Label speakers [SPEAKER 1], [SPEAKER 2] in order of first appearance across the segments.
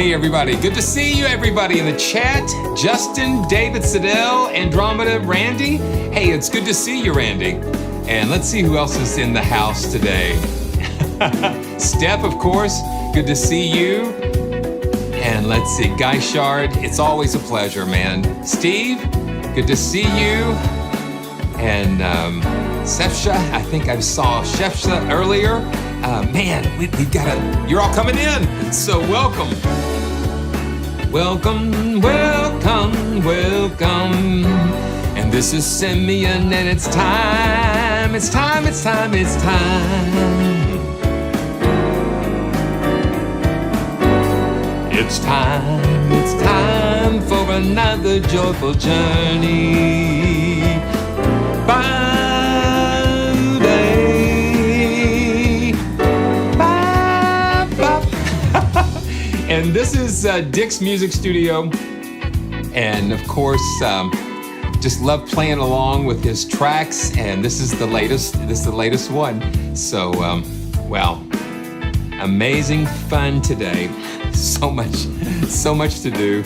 [SPEAKER 1] Hey everybody, good to see you everybody in the chat. Justin, David, Sidell, Andromeda, Randy. Hey, it's good to see you, Randy. And let's see who else is in the house today. Steph, of course, good to see you. And let's see, Guy Shard, it's always a pleasure, man. Steve, good to see you. And Sefsha, I think I saw Shefsha earlier. Man, we've got you're all coming in, so welcome. Welcome, welcome, welcome. And this is Simeon, and it's time, it's time, it's time, it's time. It's time for another joyful journey. Bye. And this is Dick's Music Studio, and of course, just love playing along with his tracks. And this is the latest. This is the latest one. So, well, amazing fun today. So much to do,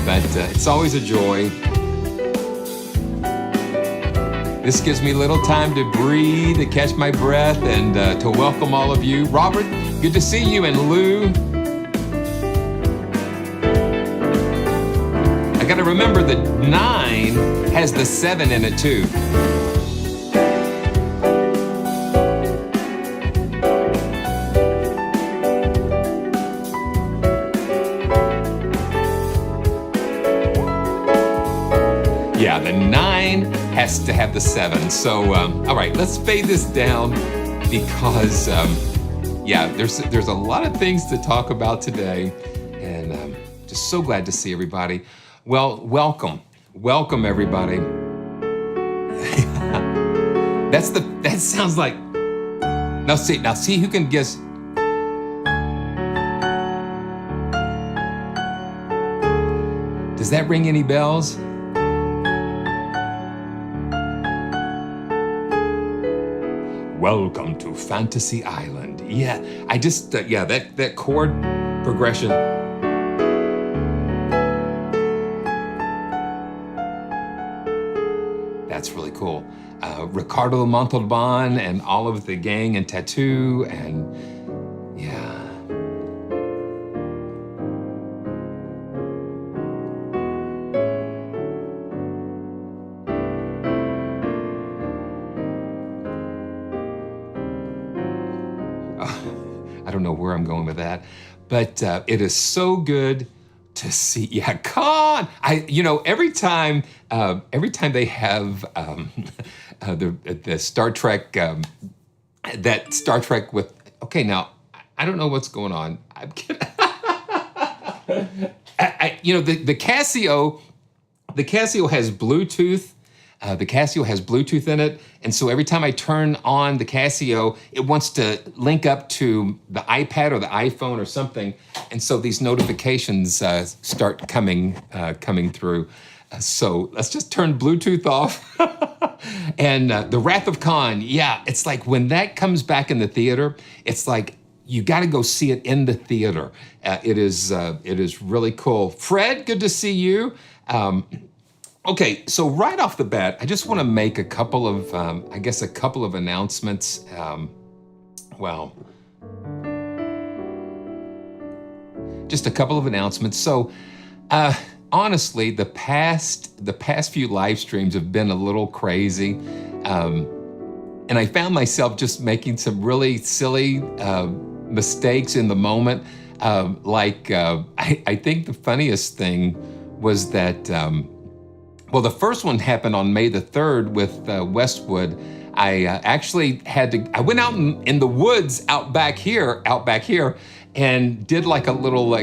[SPEAKER 1] but it's always a joy. This gives me a little time to breathe, to catch my breath, and to welcome all of you. Robert, good to see you, and Lou. I gotta remember that 9 has the 7 in it too. Yeah, the 9 has to have the 7. So, all right, let's fade this down because, yeah, there's a lot of things to talk about today, and just so glad to see everybody. Well, welcome everybody. That sounds like. Now see who can guess. Does that ring any bells? Welcome to Fantasy Island. Yeah, I just that chord progression. That's really cool. Ricardo Montalban and all of the gang and Tattoo, and yeah. I don't know where I'm going with that, but it is so good to see. Yeah, Con. Every time they have the Star Trek, that Star Trek with. Okay, now I don't know what's going on. I'm kidding. The Casio has Bluetooth. The Casio has Bluetooth in it, and so every time I turn on the Casio, it wants to link up to the iPad or the iPhone or something, and so these notifications start coming through. So let's just turn Bluetooth off. And the Wrath of Khan, yeah, it's like when that comes back in the theater, it's like you got to go see it in the theater. It is really cool. Fred, good to see you. Okay, so right off the bat, I just want to make a couple of announcements. Just a couple of announcements. So, honestly, the past few live streams have been a little crazy, and I found myself just making some really silly mistakes in the moment. I think the funniest thing was that. Well, the first one happened on May the 3rd with Westwood. I actually I went out in the woods out back here, and did like a little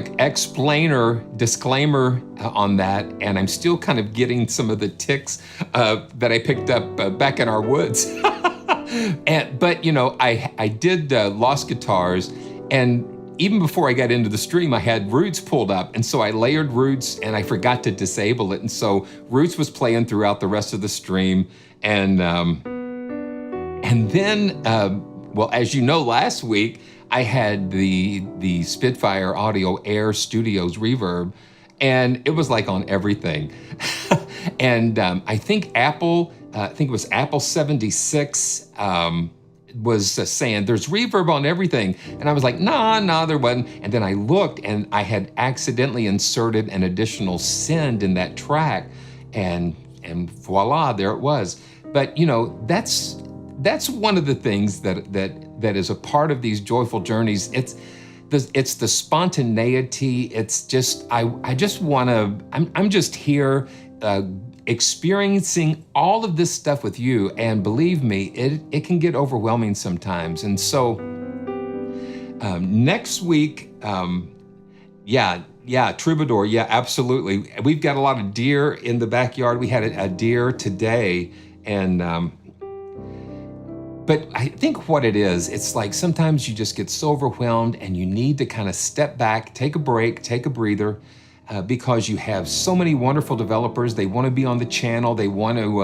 [SPEAKER 1] disclaimer on that. And I'm still kind of getting some of the ticks that I picked up back in our woods. But I did Lost Guitars, and even before I got into the stream, I had Roots pulled up, and so I layered Roots, and I forgot to disable it, and so Roots was playing throughout the rest of the stream, and then, well, as you know, last week I had the Spitfire Audio Air Studios reverb, and it was like on everything. And I think I think it was Apple 76, was saying there's reverb on everything, and I was like, nah, there wasn't. And then I looked, and I had accidentally inserted an additional send in that track, and voila, there it was. But that's one of the things that is a part of these joyful journeys. It's the spontaneity. It's just I just want to. I'm just here. Experiencing all of this stuff with you, and believe me, it can get overwhelming sometimes. And so next week, Troubadour, yeah, absolutely. We've got a lot of deer in the backyard. We had a deer today, and but I think what it is, it's like sometimes you just get so overwhelmed, and you need to kind of step back, take a break, take a breather. Because you have so many wonderful developers. They want to be on the channel. They want to,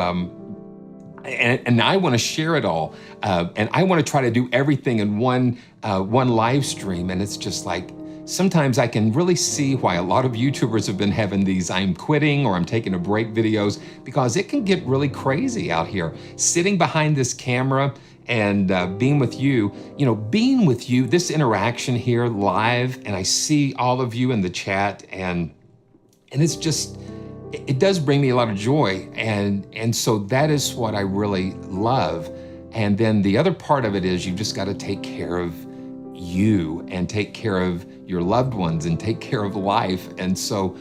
[SPEAKER 1] and I want to share it all. And I want to try to do everything in one live stream. And it's just like, sometimes I can really see why a lot of YouTubers have been having these I'm quitting or I'm taking a break videos, because it can get really crazy out here. Sitting behind this camera and being with you, this interaction here live, and I see all of you in the chat, and it's just, it does bring me a lot of joy, and so that is what I really love. And then the other part of it is you've just got to take care of you and take care of your loved ones and take care of life. And so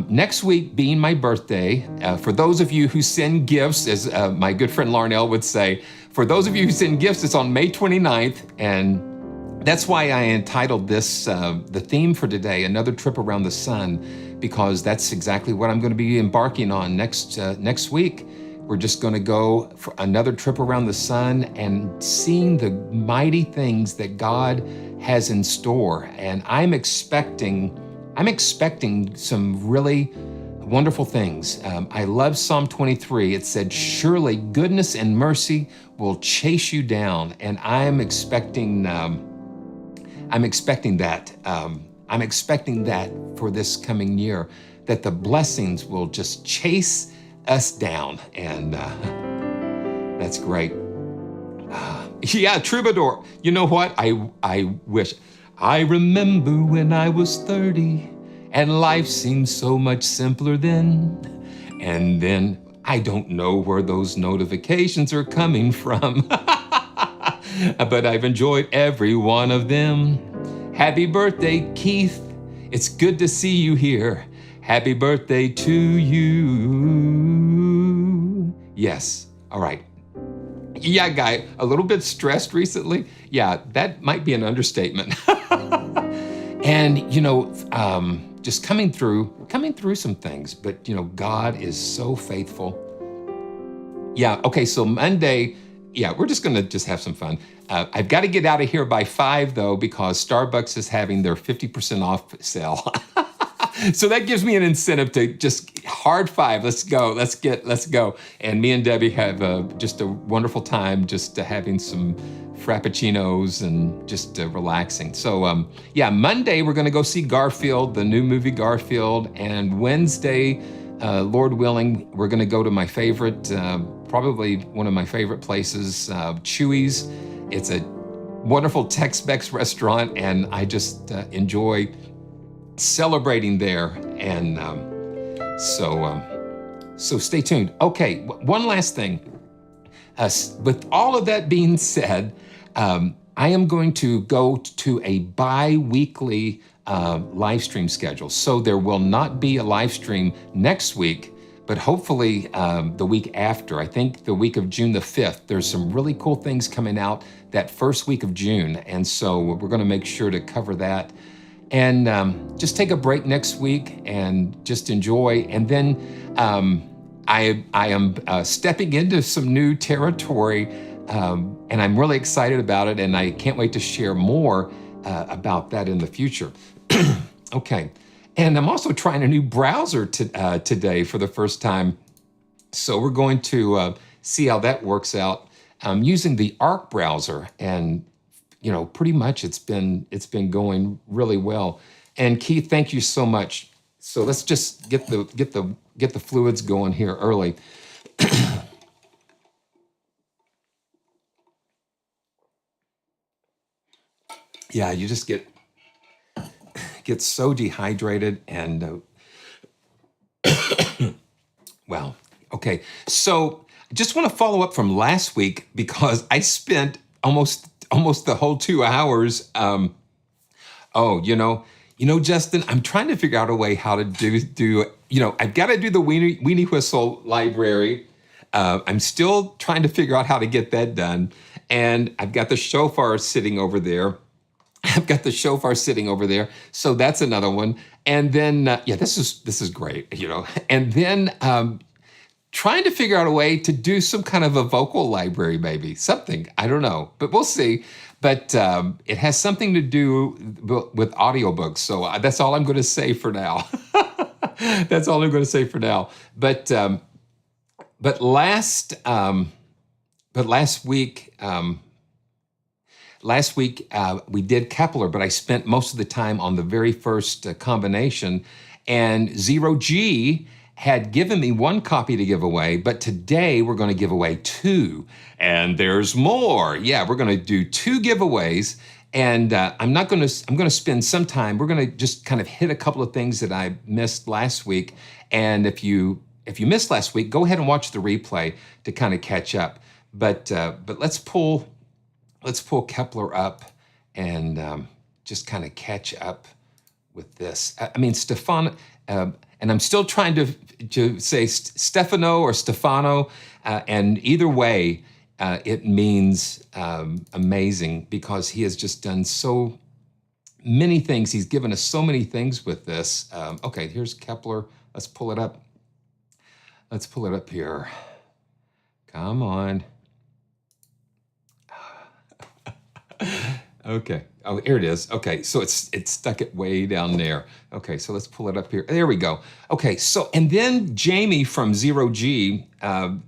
[SPEAKER 1] next week being my birthday, for those of you who send gifts, as my good friend Larnell would say, for those of you who send gifts, it's on May 29th, and that's why I entitled this, the theme for today, Another Trip Around the Sun, because that's exactly what I'm going to be embarking on next week. We're just going to go for another trip around the sun and seeing the mighty things that God has in store. And I'm expecting some really wonderful things. I love Psalm 23. It said, "Surely goodness and mercy will chase you down," and I'm expecting that. I'm expecting that for this coming year, that the blessings will just chase us down, and that's great. Yeah, Troubadour. You know what? I wish. I remember when I was 30 and life seemed so much simpler then. And then I don't know where those notifications are coming from, but I've enjoyed every one of them. Happy birthday, Keith. It's good to see you here. Happy birthday to you. Yes. All right. Yeah, guy, a little bit stressed recently. Yeah, that might be an understatement. And, just coming through some things, but, God is so faithful. Yeah, okay, so Monday, yeah, we're just gonna have some fun. I've got to get out of here by 5 though, because Starbucks is having their 50% off sale. So that gives me an incentive to just hard 5. Let's go. Let's go. And me and Debbie have just a wonderful time, just having some frappuccinos and just relaxing. So yeah, Monday we're going to go see Garfield, the new movie Garfield, and Wednesday, Lord willing, we're going to go to my favorite, probably one of my favorite places, Chewy's. It's a wonderful Tex-Mex restaurant, and I just enjoy celebrating there. And so stay tuned. Okay, one last thing. With all of that being said, I am going to go to a bi-weekly live stream schedule. So there will not be a live stream next week, but hopefully the week after. I think the week of June the 5th, there's some really cool things coming out that first week of June. And so we're going to make sure to cover that. And just take a break next week and just enjoy. And then I am stepping into some new territory, and I'm really excited about it, and I can't wait to share more about that in the future. Okay, and I'm also trying a new browser today for the first time. So we're going to see how that works out. I'm using the Arc browser, and pretty much it's been going really well. And Keith, thank you so much. So let's just get the fluids going here early. Yeah, you just get so dehydrated and well, okay. So I just want to follow up from last week because I spent almost the whole 2 hours. Justin, I'm trying to figure out a way how to do. I've got to do the weenie whistle library. I'm still trying to figure out how to get that done, and I've got the shofar sitting over there. So that's another one. And then, this is great, And then trying to figure out a way to do some kind of a vocal library, maybe something. I don't know, but we'll see. But it has something to do with audiobooks. So that's all I'm going to say for now. That's all I'm going to say for now. But last week. Last week, we did Kepler, but I spent most of the time on the very first combination. And Zero G had given me one copy to give away, but today we're going to give away two. And there's more. Yeah, we're going to do two giveaways. And I'm going to spend some time. We're going to just kind of hit a couple of things that I missed last week. And if you missed last week, go ahead and watch the replay to kind of catch up. But let's pull Kepler up and just kind of catch up with this. I mean, Stefano, and I'm still trying to say Stefano or Stefano, and either way, it means amazing because he has just done so many things. He's given us so many things with this. Okay, here's Kepler. Let's pull it up. Let's pull it up here. Come on. Okay. Oh, here it is. Okay, so it's stuck it way down there. Okay, so let's pull it up here. There we go. Okay, so and then Jamie from Zero G, I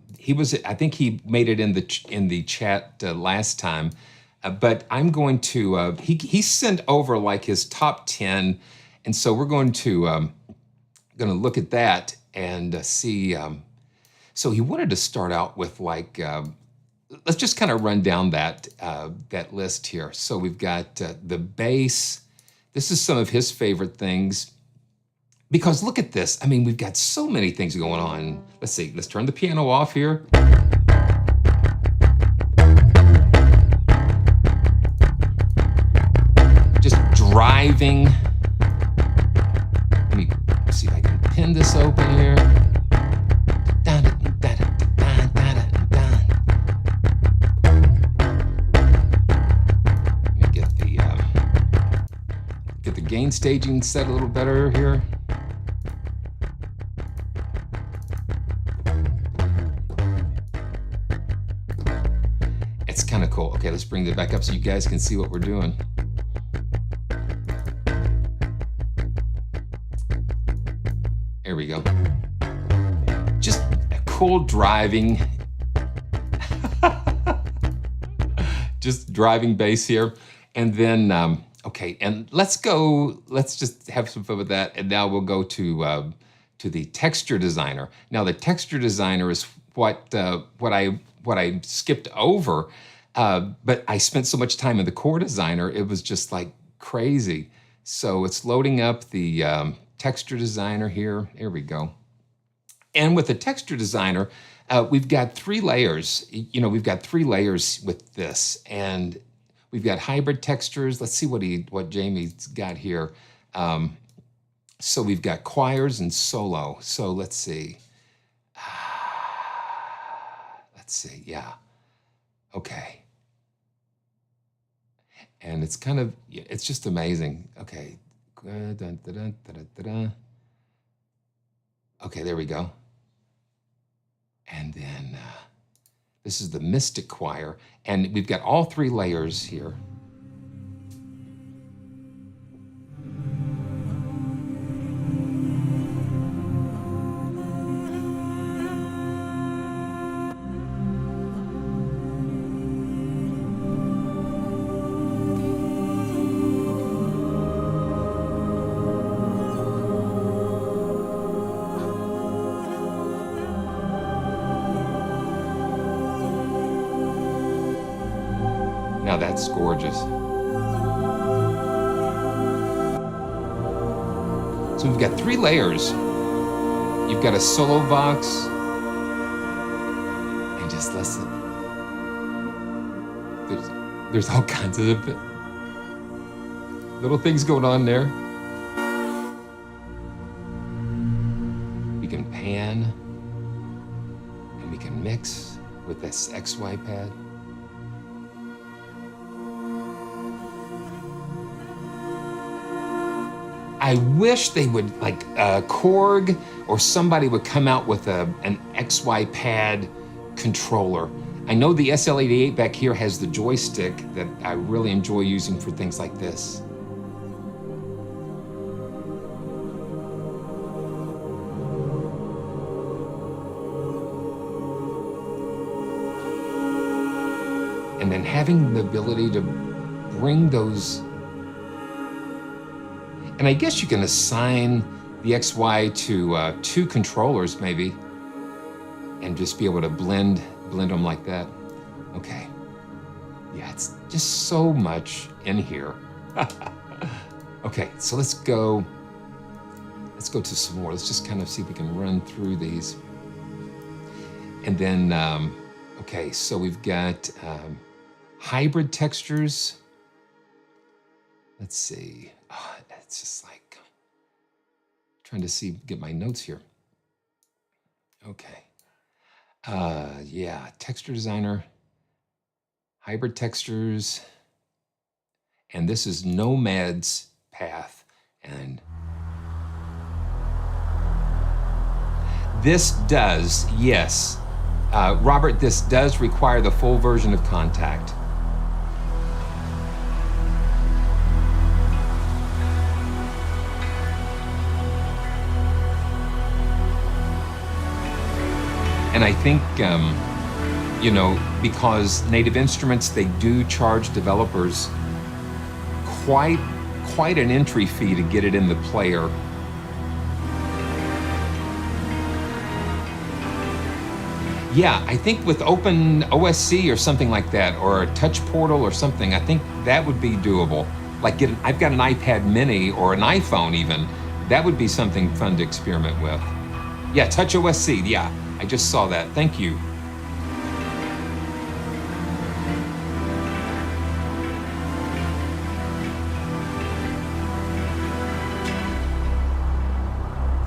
[SPEAKER 1] think he made it in the chat last time, but I'm going to. He sent over like his top 10, and so we're going to look at that and see. So he wanted to start out with like. Let's just kind of run down that list here. So we've got the bass. This is some of his favorite things. Because look at this. I mean, we've got so many things going on. Let's see. Let's turn the piano off here. Just driving. Let me see if I can pin this open here. Gain staging set a little better here. It's kind of cool. Okay, let's bring it back up so you guys can see what we're doing. There we go. Just a cool driving. Just driving bass here. And then okay, and let's just have some fun with that. And now we'll go to the texture designer. Now the texture designer is what I skipped over, but I spent so much time in the core designer, it was just like crazy. So it's loading up the texture designer here. Here we go. And with the texture designer, we've got 3 layers. We've got 3 layers with this, and we've got hybrid textures. Let's see what Jamie's got here. So we've got choirs and solo. So let's see. Yeah. Okay. And it's kind of, it's just amazing. Okay. Okay, there we go. And then this is the Mystic Choir, and we've got all 3 layers here. Now that's gorgeous. So we've got 3 layers. You've got a solo box, and just listen. There's all kinds of little things going on there. We can pan, and we can mix with this XY pad. I wish they would, like Korg or somebody would come out with an XY pad controller. I know the SL88 back here has the joystick that I really enjoy using for things like this. And then having the ability to bring those, and I guess you can assign the XY to 2 controllers maybe, and just be able to blend them like that. Okay. Yeah, it's just so much in here. Okay, so let's go to some more. Let's just kind of see if we can run through these. And then, okay, so we've got hybrid textures. Let's see. Oh, it's just like trying to get my notes here. Okay. Yeah, texture designer, hybrid textures, and this is Nomad's path. And this does, yes, Robert, this does require the full version of Contact. And I think, you know, because Native Instruments, they do charge developers quite an entry fee to get it in the player. Yeah, I think with Open OSC or something like that, or a touch portal or something, I think that would be doable. Like I've got an iPad mini or an iPhone even. That would be something fun to experiment with. Yeah, touch OSC, yeah. I just saw that. Thank you.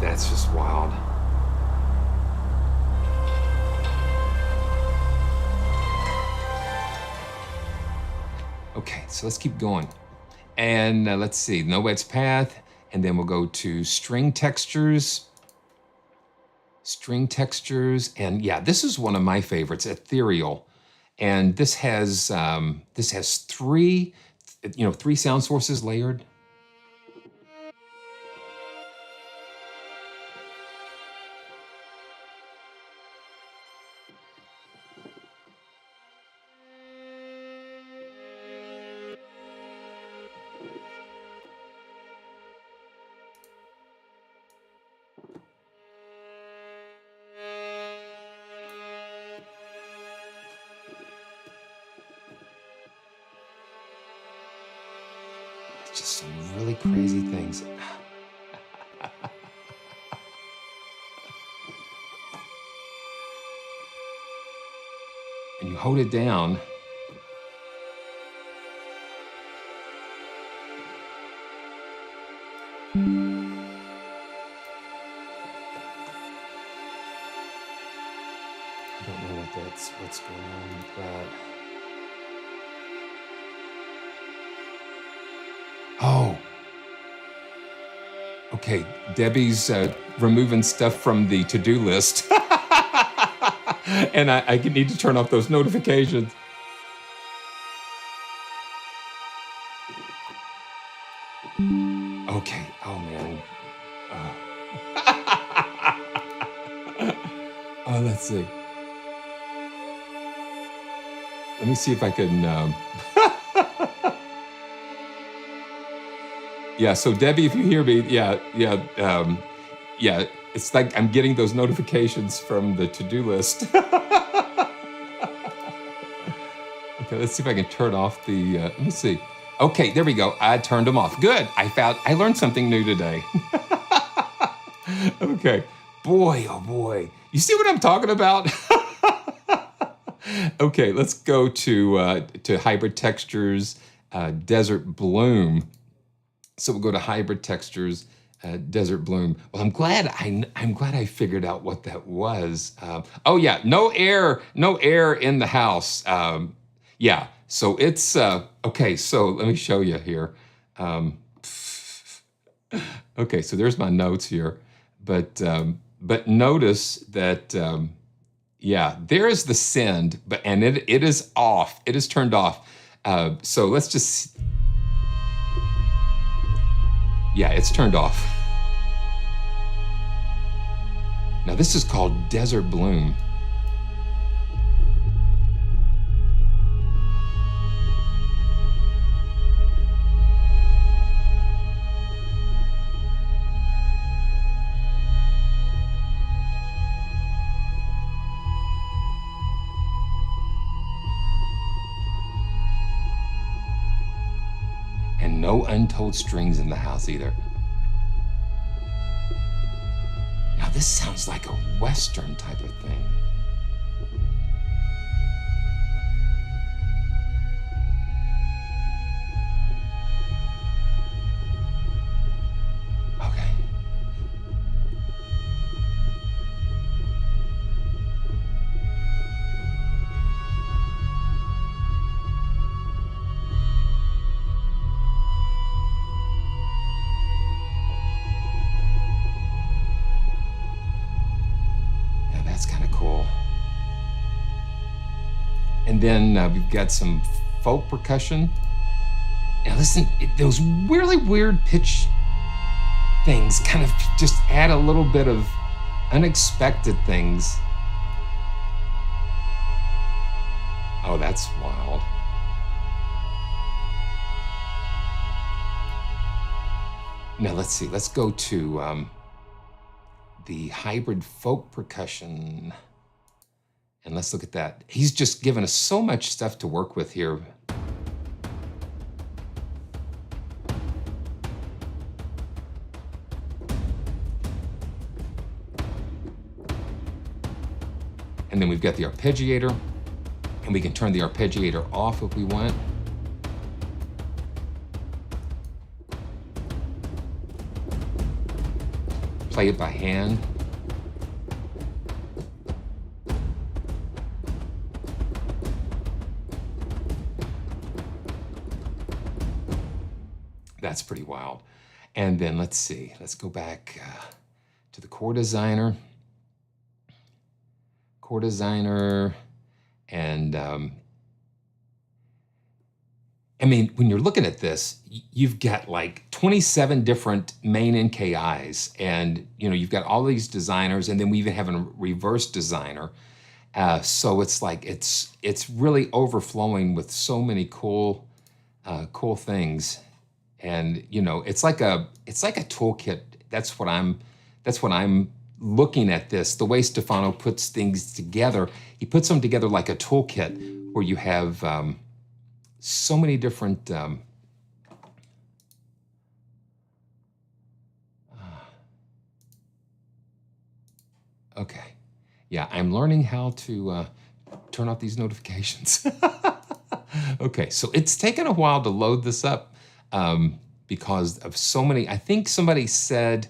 [SPEAKER 1] That's just wild. Okay, so let's keep going. And let's see, Nomad's path, and then we'll go to string textures. String textures, and yeah, this is one of my favorites, ethereal, and this has 3, you know, 3 sound sources layered. Just some really crazy things. And you hold it down. I don't know what's going on with that. Oh. Okay, Debbie's removing stuff from the to-do list. And I need to turn off those notifications. Okay, oh man. Oh, let's see. Let me see if I can... Yeah, so Debbie, if you hear me, yeah, it's like I'm getting those notifications from the to-do list. Okay, let's see if I can turn off the, let me see. Okay, there we go. I turned them off. Good. I learned something new today. Okay. Boy, oh boy. You see what I'm talking about? Okay, let's go to hybrid textures, desert bloom. So we'll go to hybrid textures, desert bloom. Well, I'm glad I figured out what that was. Oh yeah, no air in the house. Yeah, so it's okay. So let me show you here. Okay, so there's my notes here, but notice that yeah, there is the send, and it is off. It is turned off. So let's just. Yeah, it's turned off. Now this is called Desert Bloom. And no untold strings in the house either. Now this sounds like a Western type of thing. Okay. That's kind of cool. And then we've got some folk percussion. Now listen, those really weird pitch things kind of just add a little bit of unexpected things. Oh, that's wild. Now let's see, let's go to the hybrid folk percussion. And let's look at that. He's just given us so much stuff to work with here. And then we've got the arpeggiator, and we can turn the arpeggiator off if we want. Play it by hand. That's pretty wild. And then let's see, let's go back to the core designer. Core designer, and I mean, when you're looking at this, you've got like 27 different main NKIs, and you know, you've got all these designers, and then we even have a reverse designer. So it's like it's really overflowing with so many cool things, and you know, it's like a toolkit. That's what I'm looking at this. The way Stefano puts things together, he puts them together like a toolkit, where you have so many different okay. Yeah, I'm learning how to turn off these notifications. Okay, so it's taken a while to load this up because of so many. I think somebody said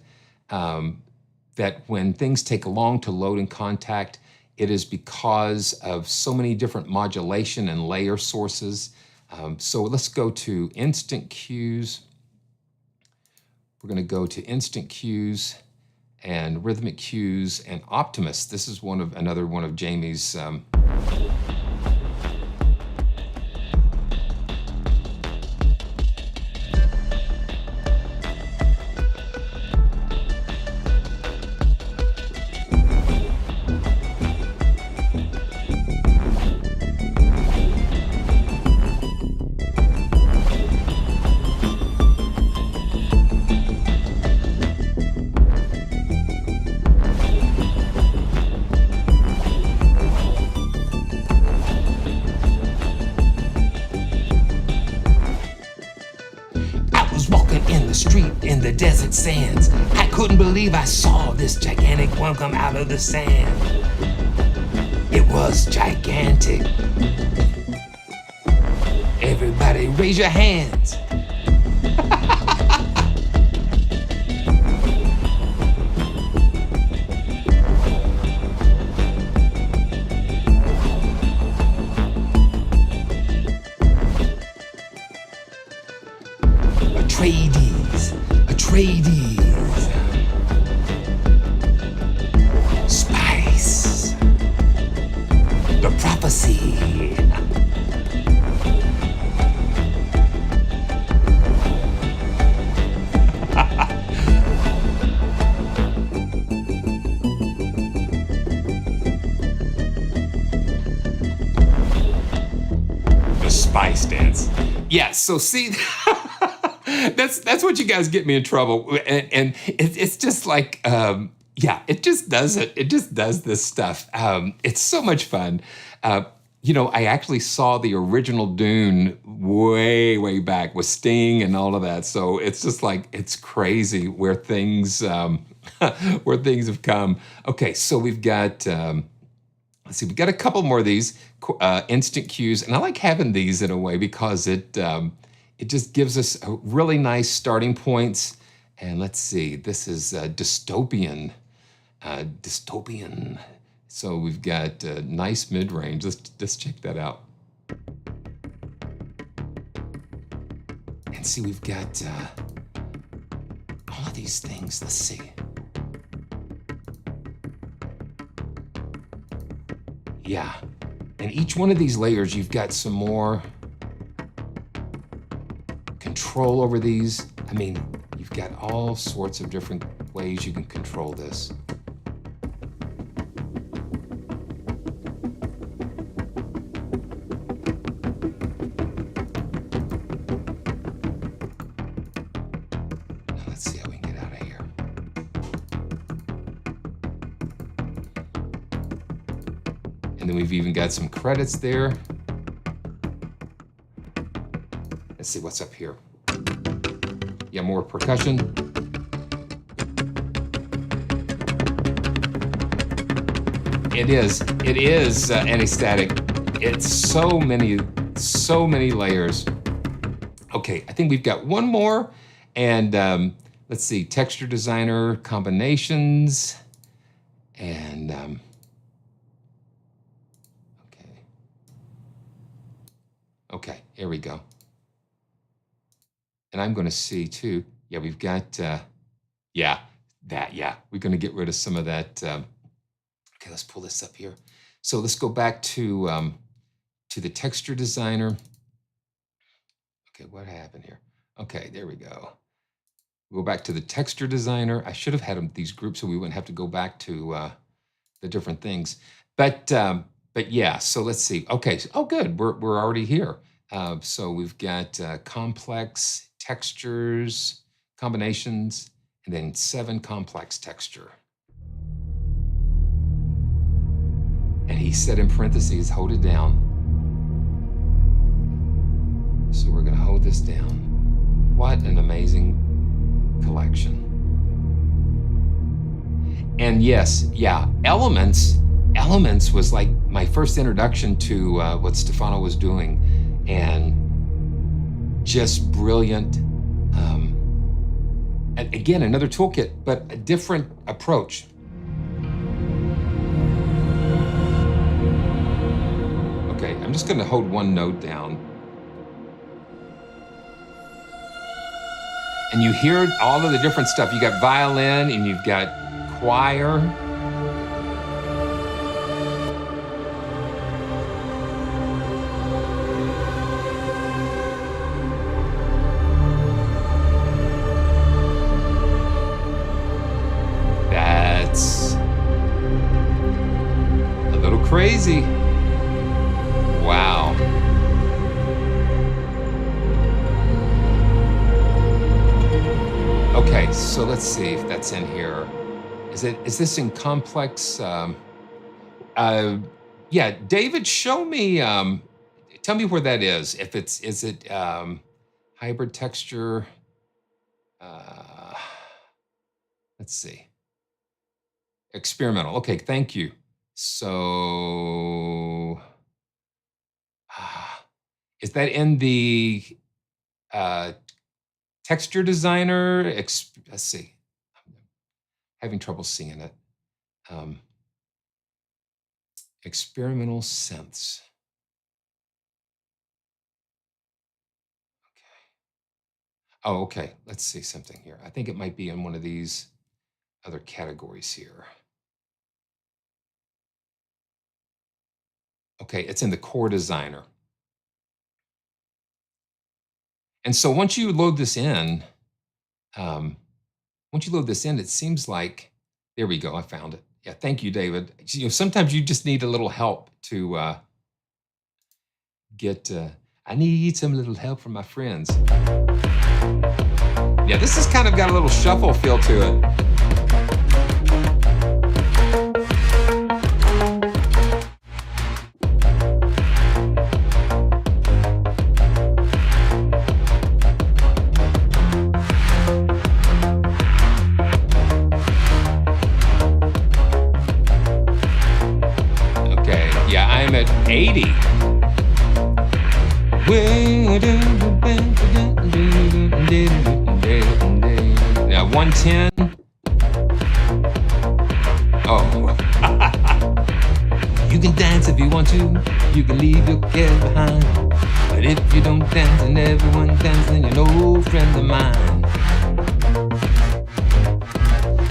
[SPEAKER 1] that when things take long to load in Contact, it is because of so many different modulation and layer sources. So let's go to instant cues. We're going to go to instant cues and rhythmic cues and Optimus. This is another one of Jamie's desert sands. I couldn't believe I saw this gigantic one come out of the sand. It was gigantic. Everybody raise your hands. Atreides. Spice. The prophecy. The spice dance. Yeah, so see, that's what you guys get me in trouble. And it's just like, yeah, it just does it. It just does this stuff. It's so much fun. You know, I actually saw the original Dune way back with Sting and all of that. So it's just like, it's crazy where things where things have come. Okay, so we've got, let's see, we've got a couple more of these instant cues. And I like having these in a way because it just gives us a really nice starting points. And let's see, this is dystopian. Dystopian. So we've got nice mid-range. Let's check that out. And see, we've got all of these things. Let's see. Yeah. And each one of these layers, you've got some more control over these. I mean, you've got all sorts of different ways you can control this. Now let's see how we can get out of here. And then we've even got some credits there. Let's see what's up here. Yeah, more percussion. It is anti-static. It's so many layers. Okay, I think we've got one more. And let's see, texture designer, combinations. And okay, here we go. And I'm going to see too. Yeah, we've got, yeah, we're going to get rid of some of that. Okay, let's pull this up here. So let's go back to the texture designer. Okay, what happened here? Okay, there we go. We'll go back to the texture designer. I should have had these groups so we wouldn't have to go back to the different things. But yeah, so let's see. Okay, oh good, we're already here. So we've got complex textures, combinations, and then 7 complex texture. And he said in parentheses, hold it down. So we're gonna hold this down. What an amazing collection. And yes, yeah, Elements was like my first introduction to what Stefano was doing. And just brilliant. And again, another toolkit, but a different approach. Okay, I'm just gonna hold one note down. And you hear all of the different stuff. You got violin and you've got choir. Crazy. Wow. Okay, so let's see if that's in here. Is this in complex? Yeah, David, show me. Tell me where that is. If is it hybrid texture? let's see. Experimental. Okay, thank you. So, is that in the texture designer? Let's see. I'm having trouble seeing it. Experimental synths. Okay. Oh, okay. Let's see something here. I think it might be in one of these other categories here. Okay, it's in the core designer. And so once you load this in, it seems like, there we go, I found it. Yeah, thank you, David. You know, sometimes you just need a little help to I need some little help from my friends. Yeah, this has kind of got a little shuffle feel to it. Okay, yeah, I'm at 80. Now 110. Oh. You can dance if you want to. You can leave your care behind. But if you don't dance and everyone dances, then you're no friend of mine.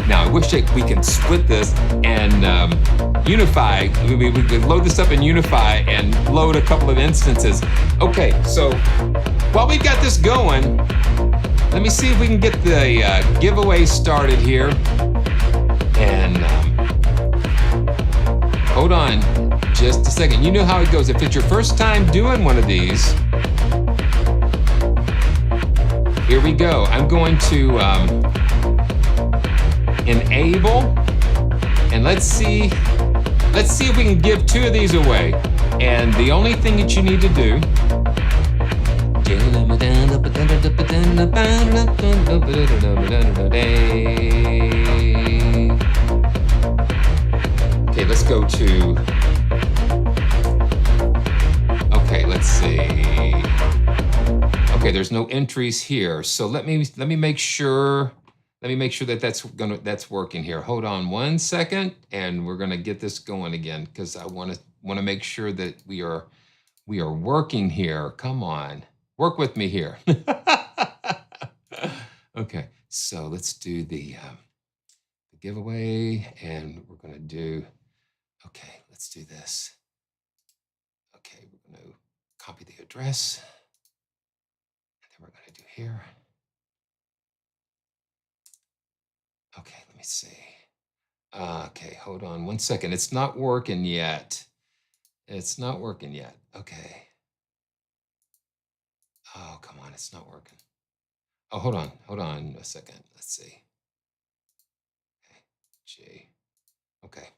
[SPEAKER 1] Now, I wish we can split this and unify. We could load this up in Unify and load a couple of instances. Okay, so while we've got this going, let me see if we can get the giveaway started here. And hold on just a second. You know how it goes. If it's your first time doing one of these, here we go. I'm going to enable, and let's see if we can give 2 of these away. And the only thing that you need to do, okay, let's go to, okay, let's see. Okay, there's no entries here, so let me make sure. Let me make sure that that's working here. Hold on 1 second, and we're gonna get this going again because I want to make sure that we are working here. Come on, work with me here. Okay, so let's do the giveaway, and we're gonna do. Okay, let's do this. Okay, we're gonna copy the address, and then we're gonna do here. Okay, let me see. Okay, hold on 1 second. It's not working yet. It's not working yet. Okay. Oh, come on, it's not working. Oh, hold on a second. Let's see. Okay, G. Okay.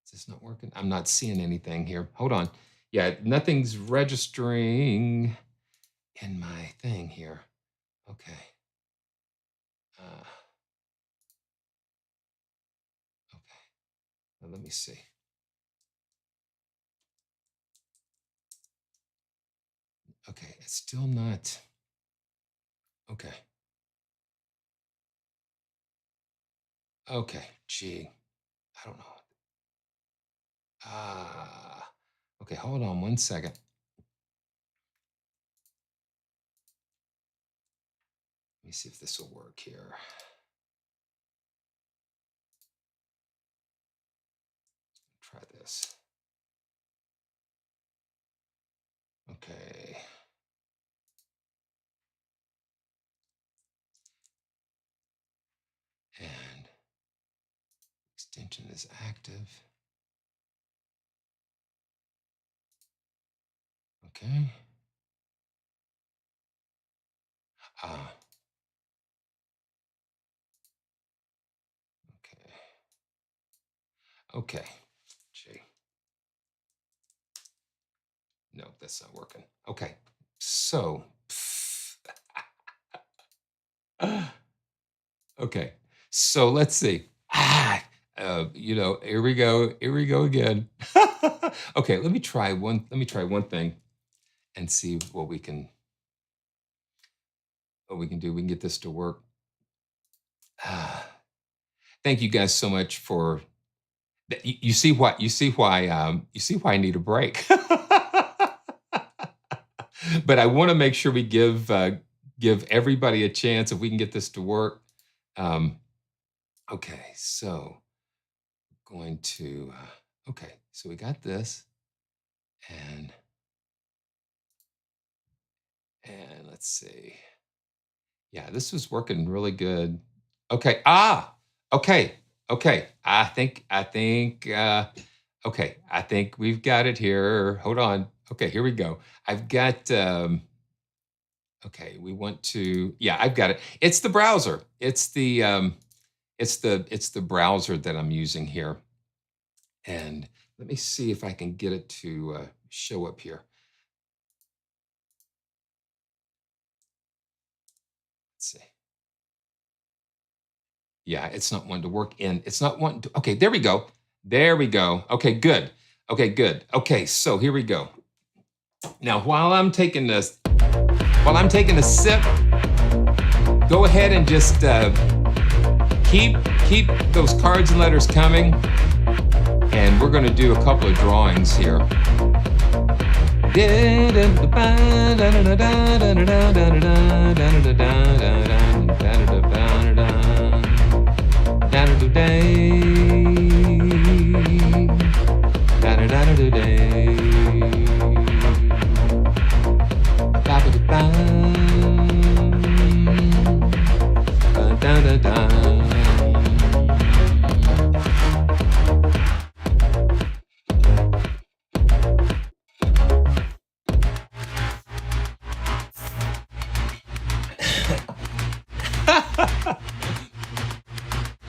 [SPEAKER 1] Is this not working? I'm not seeing anything here. Hold on. Yeah, nothing's registering in my thing here. Okay. Okay. Now let me see. Okay, it's still not. Okay. Okay, gee, I don't know. Okay, hold on 1 second. Let me see if this will work here. Try this. Okay. And extension is active. Okay. Okay. Okay. Gee. No, that's not working. Okay. So Okay, so let's see. You know, here we go. Here we go again. Okay, let me try one. Let me try one thing and see what we can do. We can get this to work. Thank you guys so much for. You see what? You see why? You see why I need a break. But I want to make sure we give everybody a chance if we can get this to work. Okay, so going to okay, so we got this, and let's see. Yeah, this was working really good. Okay, okay, okay. Okay, I think we've got it here. Hold on. Okay, here we go. I've got okay, we want to, yeah, I've got it. It's the browser. It's the browser that I'm using here. And let me see if I can get it to show up here. Let's see. Yeah, it's not wanting to work in. It's not wanting to. Okay, there we go. There we go. Okay, good. Okay, good. Okay, so here we go. Now, while I'm taking a sip, go ahead and just keep those cards and letters coming. And we're going to do a couple of drawings here.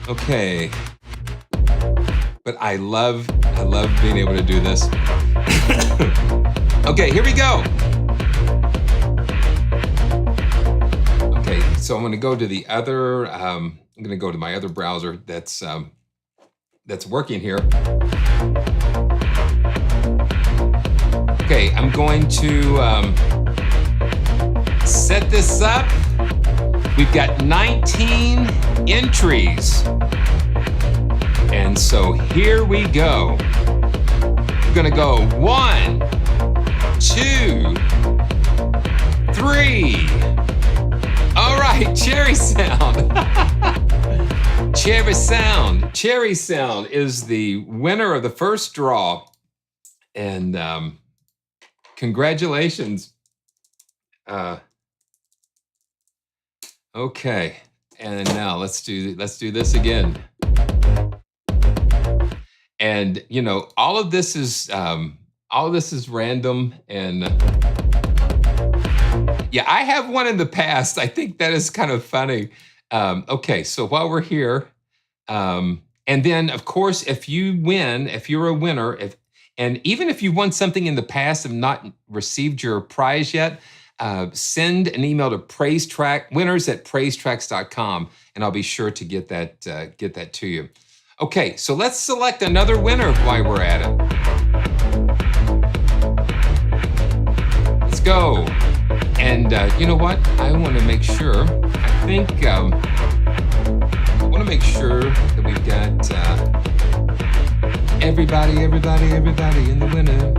[SPEAKER 1] Okay. But I love being able to do this. Okay, here we go. Okay, so I'm going to go to the other. I'm going to go to my other browser that's working here. Okay, I'm going to set this up. We've got 19 entries. And so here we go. We're gonna go 1, 2, 3. All right, Cherry Sound. Cherry Sound. Cherry Sound is the winner of the first draw. And congratulations. Okay, and now let's do this again. And you know, all of this is random, and yeah, I have one in the past. I think that is kind of funny. Okay, so while we're here, and then of course, if you win, if you're a winner, and even if you won something in the past and not received your prize yet, send an email to winners@praisetracks.com, and I'll be sure to get that to you. Okay, so let's select another winner while we're at it. Let's go. And you know what? I want to make sure. I want to make sure that we've got everybody in the winner.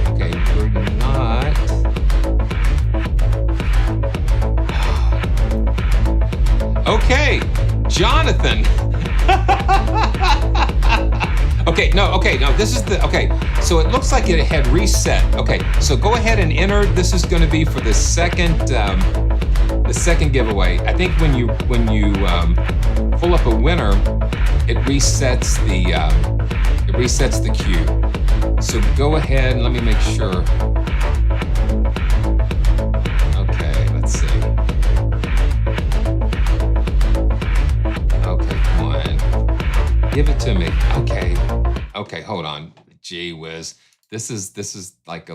[SPEAKER 1] Okay, we're not. Okay, Jonathan. Okay, no, this is okay. So it looks like it had reset. Okay, so go ahead and enter. This is going to be for the second giveaway. I think when you pull up a winner, it resets the queue. So go ahead and let me make sure. Okay, let's see. Okay, come on. Give it to me. Okay, hold on. Gee whiz. This is like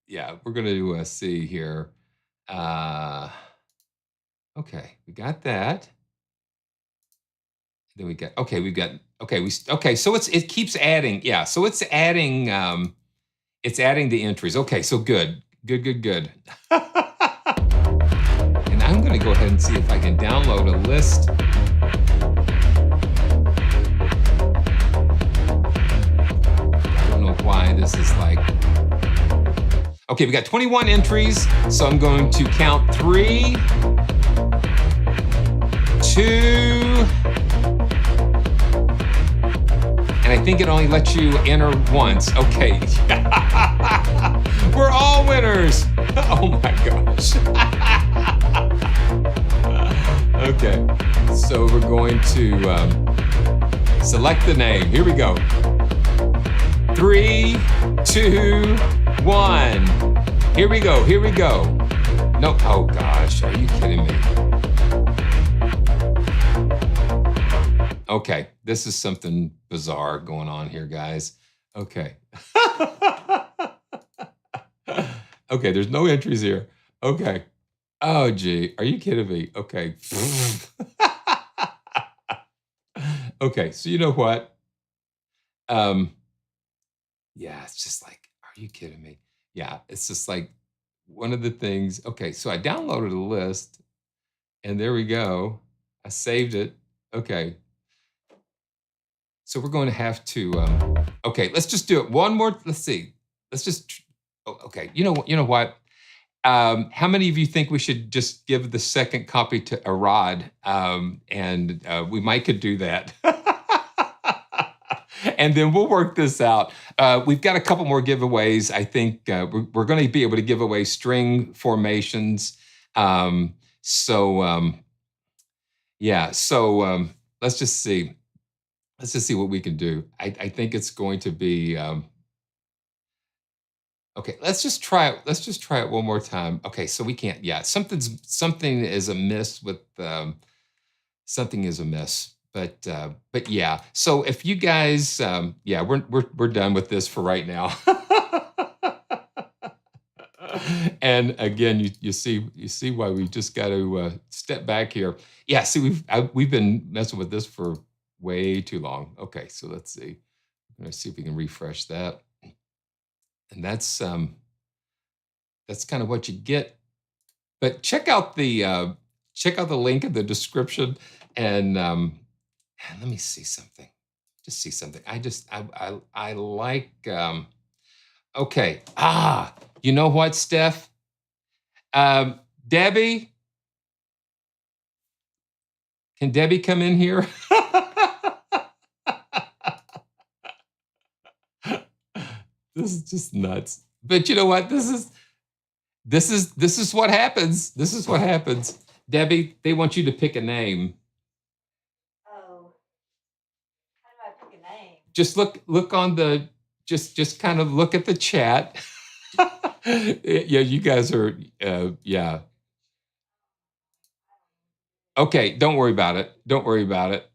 [SPEAKER 1] yeah, we're gonna do a C here. Okay, we got that. Then we got, okay, we've got, okay, okay, so it keeps adding, yeah, so it's adding the entries. Okay, so good. And I'm gonna go ahead and see if I can download a list. I don't know why this is like, okay, we got 21 entries, so I'm going to count 3, 2, and I think it only lets you enter once. Okay. We're all winners. Oh my gosh. Okay, so we're going to select the name. Here we go. 3, 2, 1. Here we go. No, oh gosh, are you kidding me? Okay, this is something bizarre going on here, guys. Okay. Okay, there's no entries here. Okay. Oh, gee, are you kidding me? Okay. Okay, so you know what? Yeah, it's just like, are you kidding me? Yeah, it's just like one of the things. Okay, so I downloaded a list, and there we go. I saved it. Okay. So we're going to have to, okay, let's just do it one more. Let's see. Let's just, okay, you know what? How many of you think we should just give the second copy to Arad? And we might could do that. And then we'll work this out. We've got a couple more giveaways. I think we're going to be able to give away string formations. Yeah, so let's just see. Let's just see what we can do. I think it's going to be, okay, let's just try it. Let's just try it one more time. Okay, so we can't, yeah, something is amiss with, something is amiss. But yeah, so if you guys, yeah, we're done with this for right now. And again, you see why we just got to step back here. Yeah, see, we've been messing with this for way too long. Okay, so let's see. I'm gonna see if we can refresh that. And that's kind of what you get. But check out the link in the description, and let me see something. Just see something. I like. Okay. You know what, Steph? Debbie, can Debbie come in here? This is just nuts. But you know what? This is what happens. This is what happens. Debbie, they want you to pick a name.
[SPEAKER 2] Oh. How do I pick a name?
[SPEAKER 1] Just look on the just kind of look at the chat. Yeah, you guys are yeah. Okay, don't worry about it. Don't worry about it.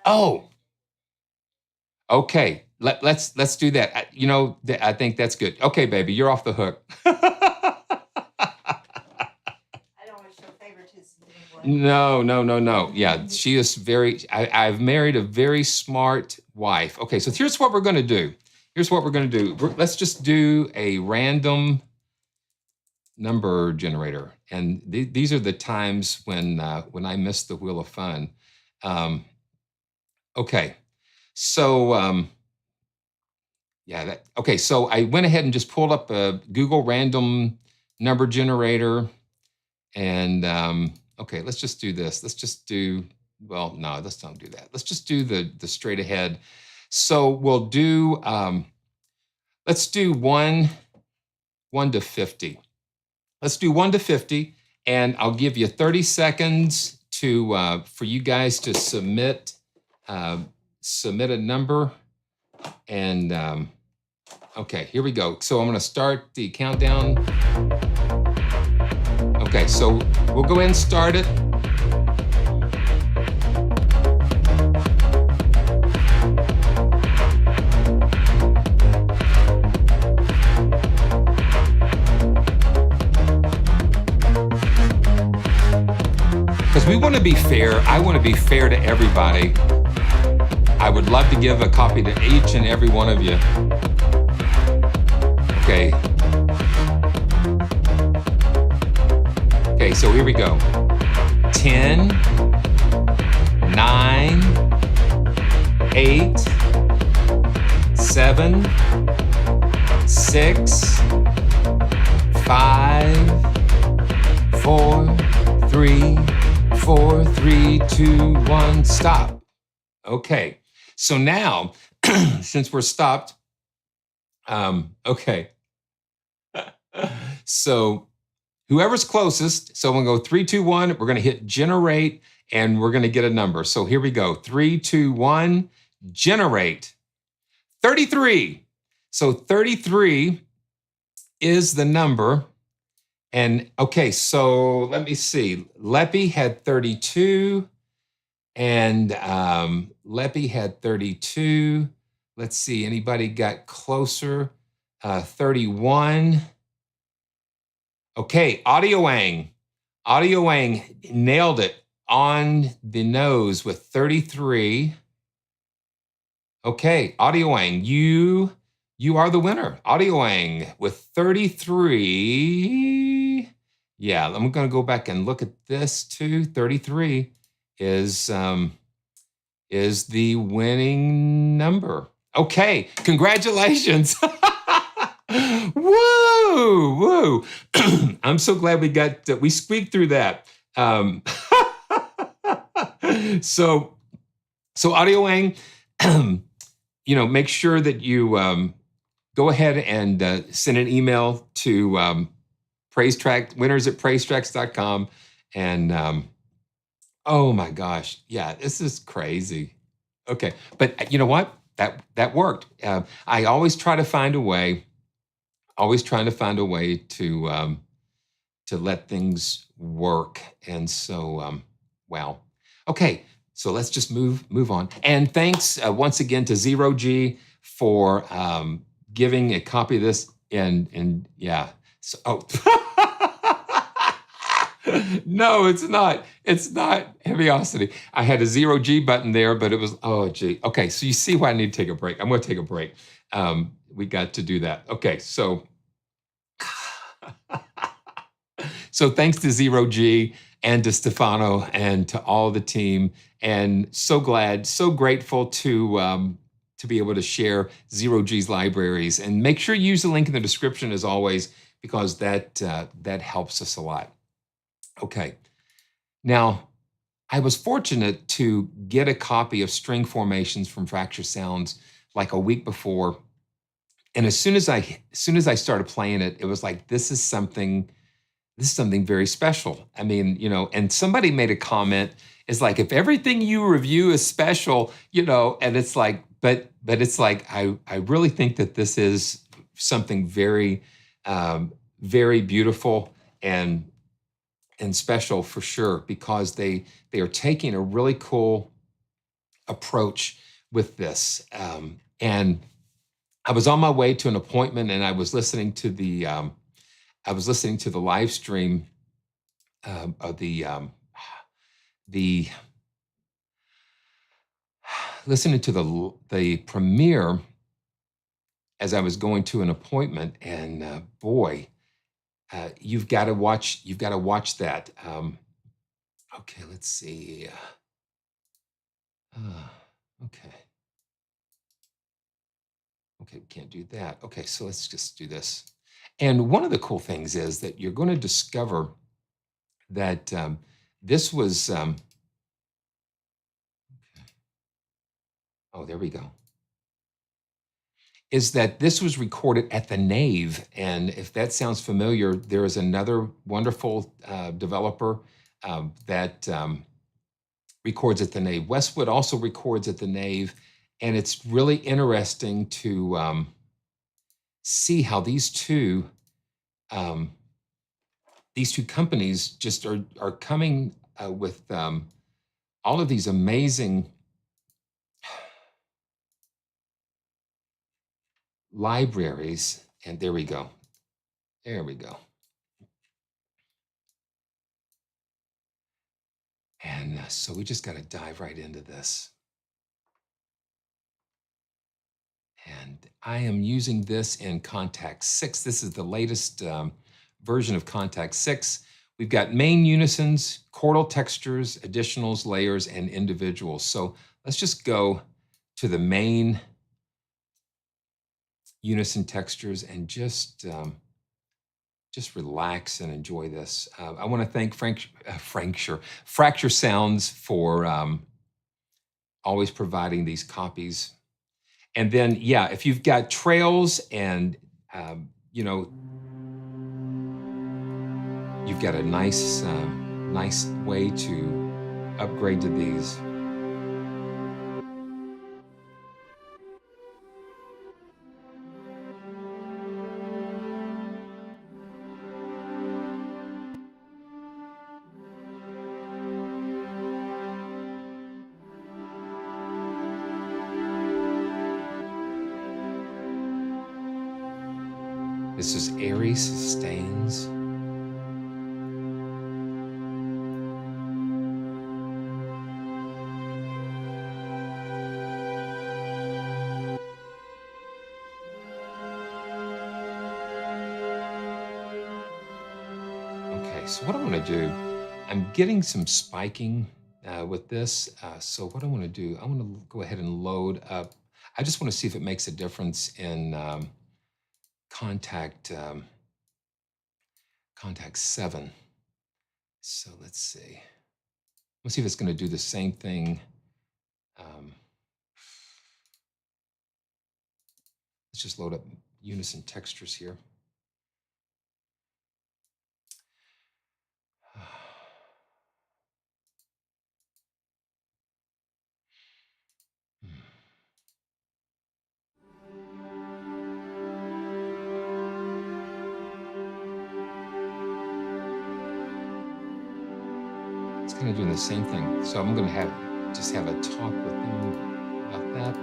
[SPEAKER 1] Oh. Okay. Let's do that. You know, I think that's good. Okay, baby, you're off the hook.
[SPEAKER 2] I don't want to show favoritism anymore.
[SPEAKER 1] No. Yeah, she is very. I've married a very smart wife. Okay, so here's what we're going to do. Let's just do a random number generator, and these are the times when I miss the wheel of fun. Okay, so. Yeah, okay, so I went ahead and just pulled up a Google random number generator, and okay, let's just do this. Let's just do, well, no, let's don't do that. Let's just do the straight ahead. So we'll do, let's do 1 to 50. Let's do 1 to 50, and I'll give you 30 seconds to for you guys to submit a number. And okay, here we go. So I'm going to start the countdown. Okay, so we'll go ahead and start it. we want to be fair. I want to be fair to everybody. I would love to give a copy to each and every one of you. Okay. Okay, so here we go. 10, 9, 8, 7, 6, 5, 4, 3, 4, 3, 2, 1, stop. Okay, so now, since we're stopped, okay. So whoever's closest, so we'll go 3, 2, 1, we're gonna hit generate and we're gonna get a number. So here we go, 3, 2, 1, generate. 33. So 33 is the number. And okay, so let me see. Leppy had 32 and Leppy had 32. Let's see, anybody got closer? 31. Okay, Audio Wang nailed it on the nose with 33. Okay, Audio Wang, you are the winner. Audio Wang with 33. Yeah, I'm gonna go back and look at this too. 33 is the winning number. Okay, congratulations. Woo, woo. I'm so glad we squeaked through that. So Audio Wang, make sure that you go ahead and send an email to winners@praisetracks.com. And oh my gosh, yeah, this is crazy. Okay, but you know what? That worked. I always try to find a way. Always trying to find a way to let things work. And so, wow. Okay, so let's just move on. And thanks once again to Zero G for giving a copy of this. And yeah, so, oh. No, it's not. It's not Heaviosity. I had a 0G button there, but it was, oh, gee. Okay, so you see why I need to take a break. I'm going to take a break. We got to do that. Okay, so thanks to 0G and to Stefano and to all the team, and so glad, so grateful to be able to share 0G's libraries. And make sure you use the link in the description as always, because that helps us a lot. Okay, now I was fortunate to get a copy of String Formations from Fracture Sounds like a week before. And as soon as I started playing it, it was like, this is something very special. I mean, and somebody made a comment, it's like, if everything you review is special, and it's like, but it's like, I really think that this is something very, very beautiful and special for sure, because they are taking a really cool approach with this. And I was on my way to an appointment, and I was listening to the live stream of listening to the premiere as I was going to an appointment, and boy, you've got to watch that. Okay, let's see. Okay. Okay, can't do that. Okay, so let's just do this. And one of the cool things is that you're going to discover that this was, okay. Oh, there we go. Is that this was recorded at the Nave. And if that sounds familiar, there is another wonderful developer that records at the Nave. Westwood also records at the Nave. And it's really interesting to see how these two companies just are coming with all of these amazing libraries. And there we go. There we go. And so we just got to dive right into this. And I am using this in Contact 6. This is the latest version of Contact 6. We've got main unisons, chordal textures, additionals, layers, and individuals. So let's just go to the main unison textures and just relax and enjoy this. I want to thank Fracture Sounds for always providing these copies. And then, yeah, if you've got trails and, you know, you've got a nice way to upgrade to these. This is airy sustains. Okay, so what I want to do, I'm getting some spiking with this. So what I want to do, I want to go ahead and load up. I just want to see if it makes a difference in Contact 7. So let's see. Let's see if it's going to do the same thing. Let's just load up unison textures here. It's kind of doing the same thing. So I'm going to just have a talk with them about that.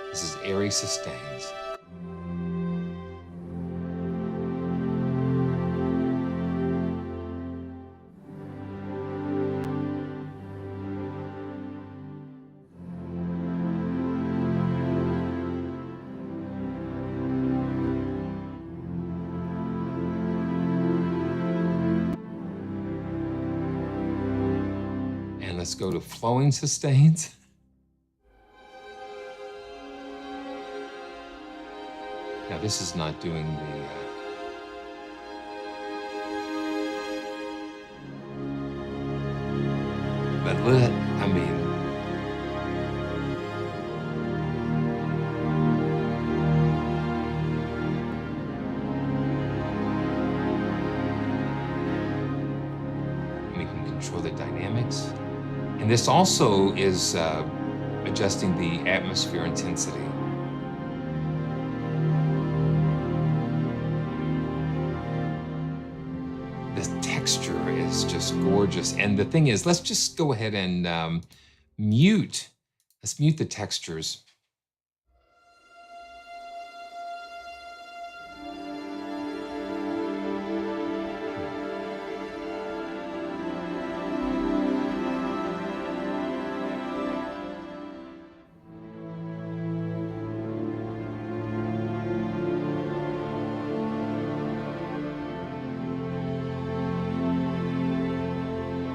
[SPEAKER 1] This is airy sustains. And let's go to flowing sustains. Now this is not doing the but I mean, we can control the dynamics. And this also is adjusting the atmosphere intensity. Texture is just gorgeous. And the thing is, let's just go ahead and let's mute the textures.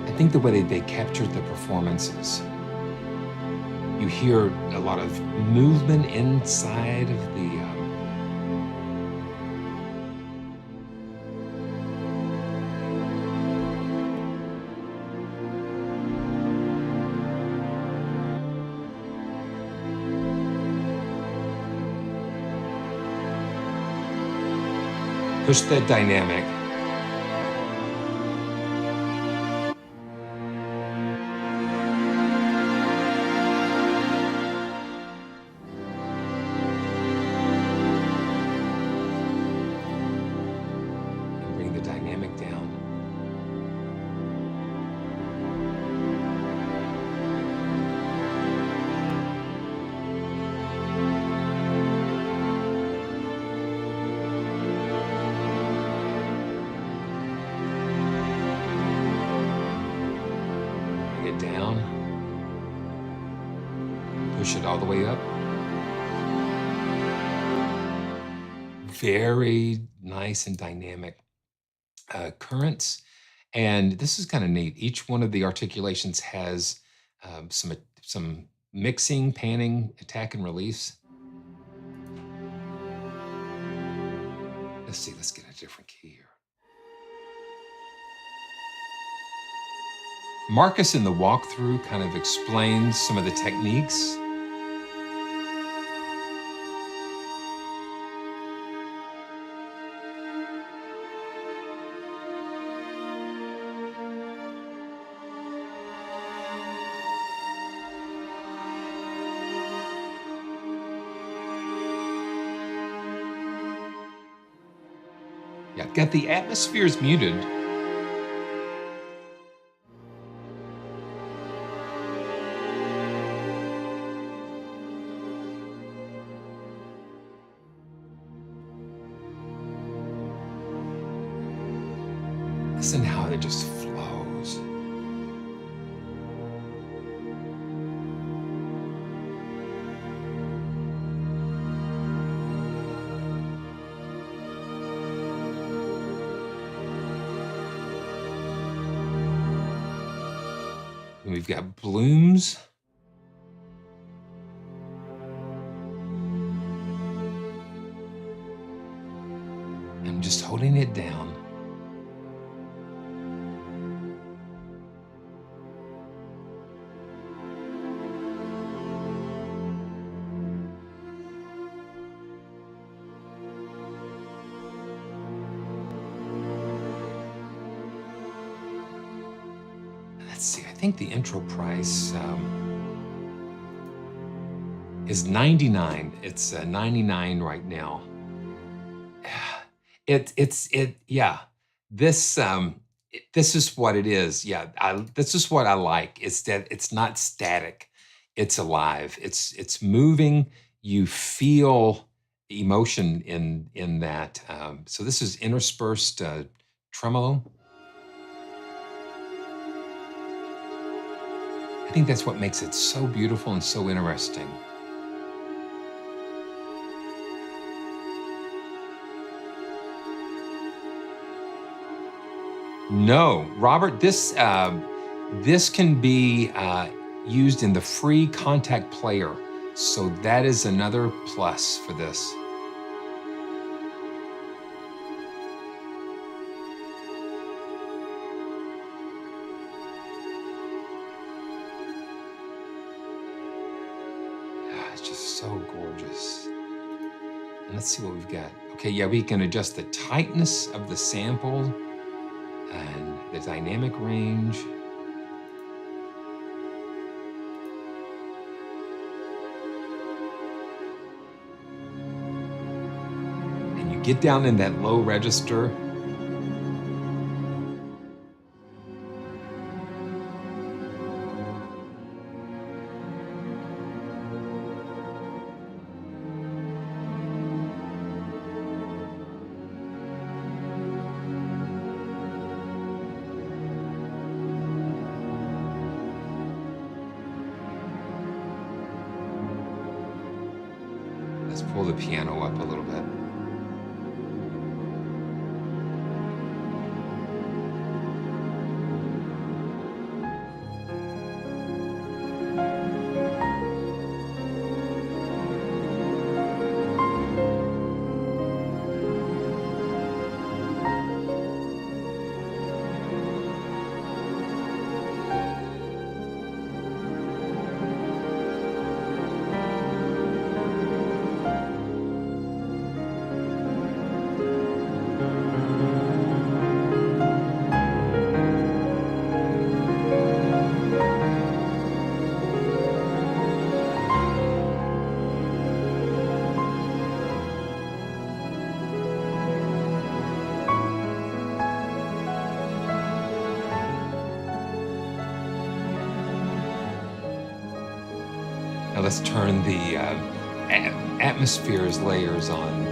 [SPEAKER 1] I think the way they captured the performances, you hear a lot of movement inside of the push the dynamic. down. Push it all the way up. Very nice and dynamic currents. And this is kind of neat. Each one of the articulations has some mixing, panning, attack, and release. Let's see, let's get a different key here. Marcus in the walkthrough kind of explains some of the techniques. Yeah, got the atmospheres muted. Listen how it just flows. And we've got blooms. I'm just holding it down. Let's see, I think the intro price is $99. It's $99 right now. Yeah. This is what it is. Yeah, this is what I like. It's that it's not static. It's alive. It's moving. You feel emotion in that. So this is interspersed tremolo. I think that's what makes it so beautiful and so interesting. No, Robert, this can be used in the free Contact player. So that is another plus for this. It's just so gorgeous. And let's see what we've got. Okay, yeah, we can adjust the tightness of the sample and the dynamic range. And you get down in that low register. Let's pull the piano up a little bit. Now let's turn the atmospheres layers on.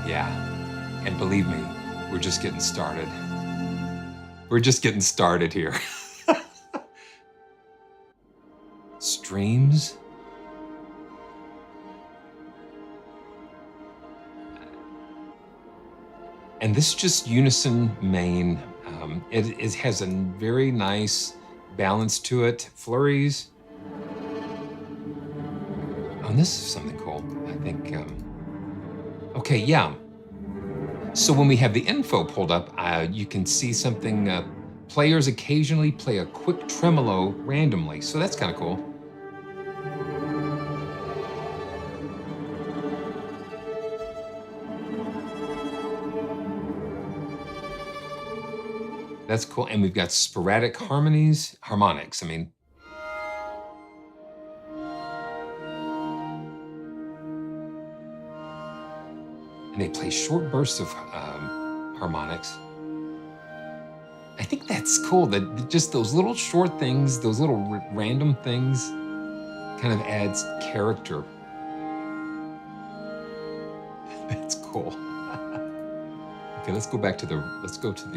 [SPEAKER 1] Yeah, and believe me, we're just getting started. We're just getting started here. Streams. And this is just unison main. It has a very nice balance to it. Flurries. Oh, and this is something cool. I think, okay, yeah. So when we have the info pulled up, you can see something, players occasionally play a quick tremolo randomly. So that's kind of cool. That's cool. And we've got sporadic harmonics. I mean, and they play short bursts of harmonics. I think that's cool that just those little short things, those little random things kind of adds character. That's cool. Okay, let's go back to the, let's go to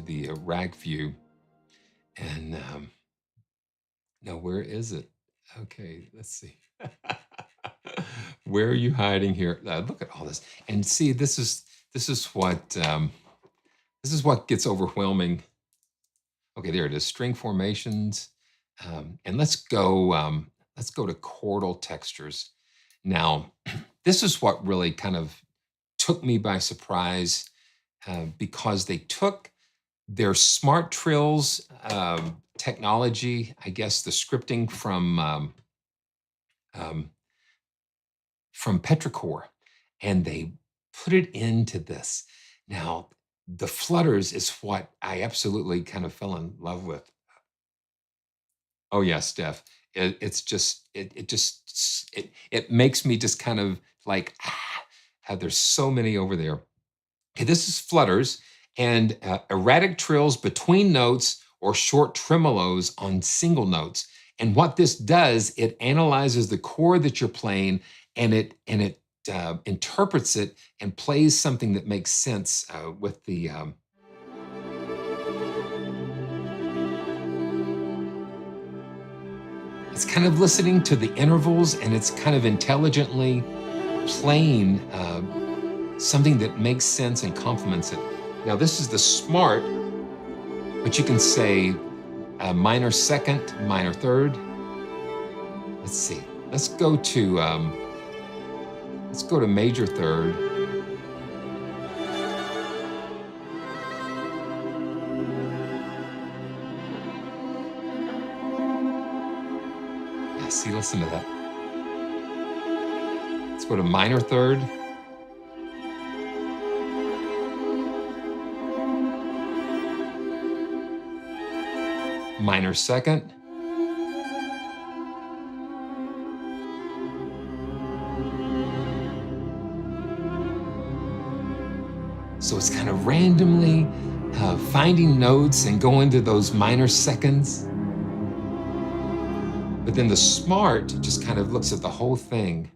[SPEAKER 1] the rag view. And now where is it? Okay, let's see. Where are you hiding here? Look at all this, and see, this is what gets overwhelming. Okay, there it is. String formations, and let's go to chordal textures. Now, this is what really kind of took me by surprise, because they took their smart trills technology, I guess the scripting from Petrichor, and they put it into this. Now, the flutters is what I absolutely kind of fell in love with. Oh yeah, Steph. It makes me just kind of like, how there's so many over there. Okay, this is flutters and erratic trills between notes or short tremolos on single notes. And what this does, it analyzes the chord that you're playing, and it interprets it and plays something that makes sense with the. It's kind of listening to the intervals, and it's kind of intelligently playing something that makes sense and complements it. Now, this is the smart, but you can say minor second, minor third. Let's see. Let's go to major third. Yeah, see, listen to that. Let's go to minor third. Minor second. So it's kind of randomly finding notes and going to those minor seconds. But then the smart just kind of looks at the whole thing.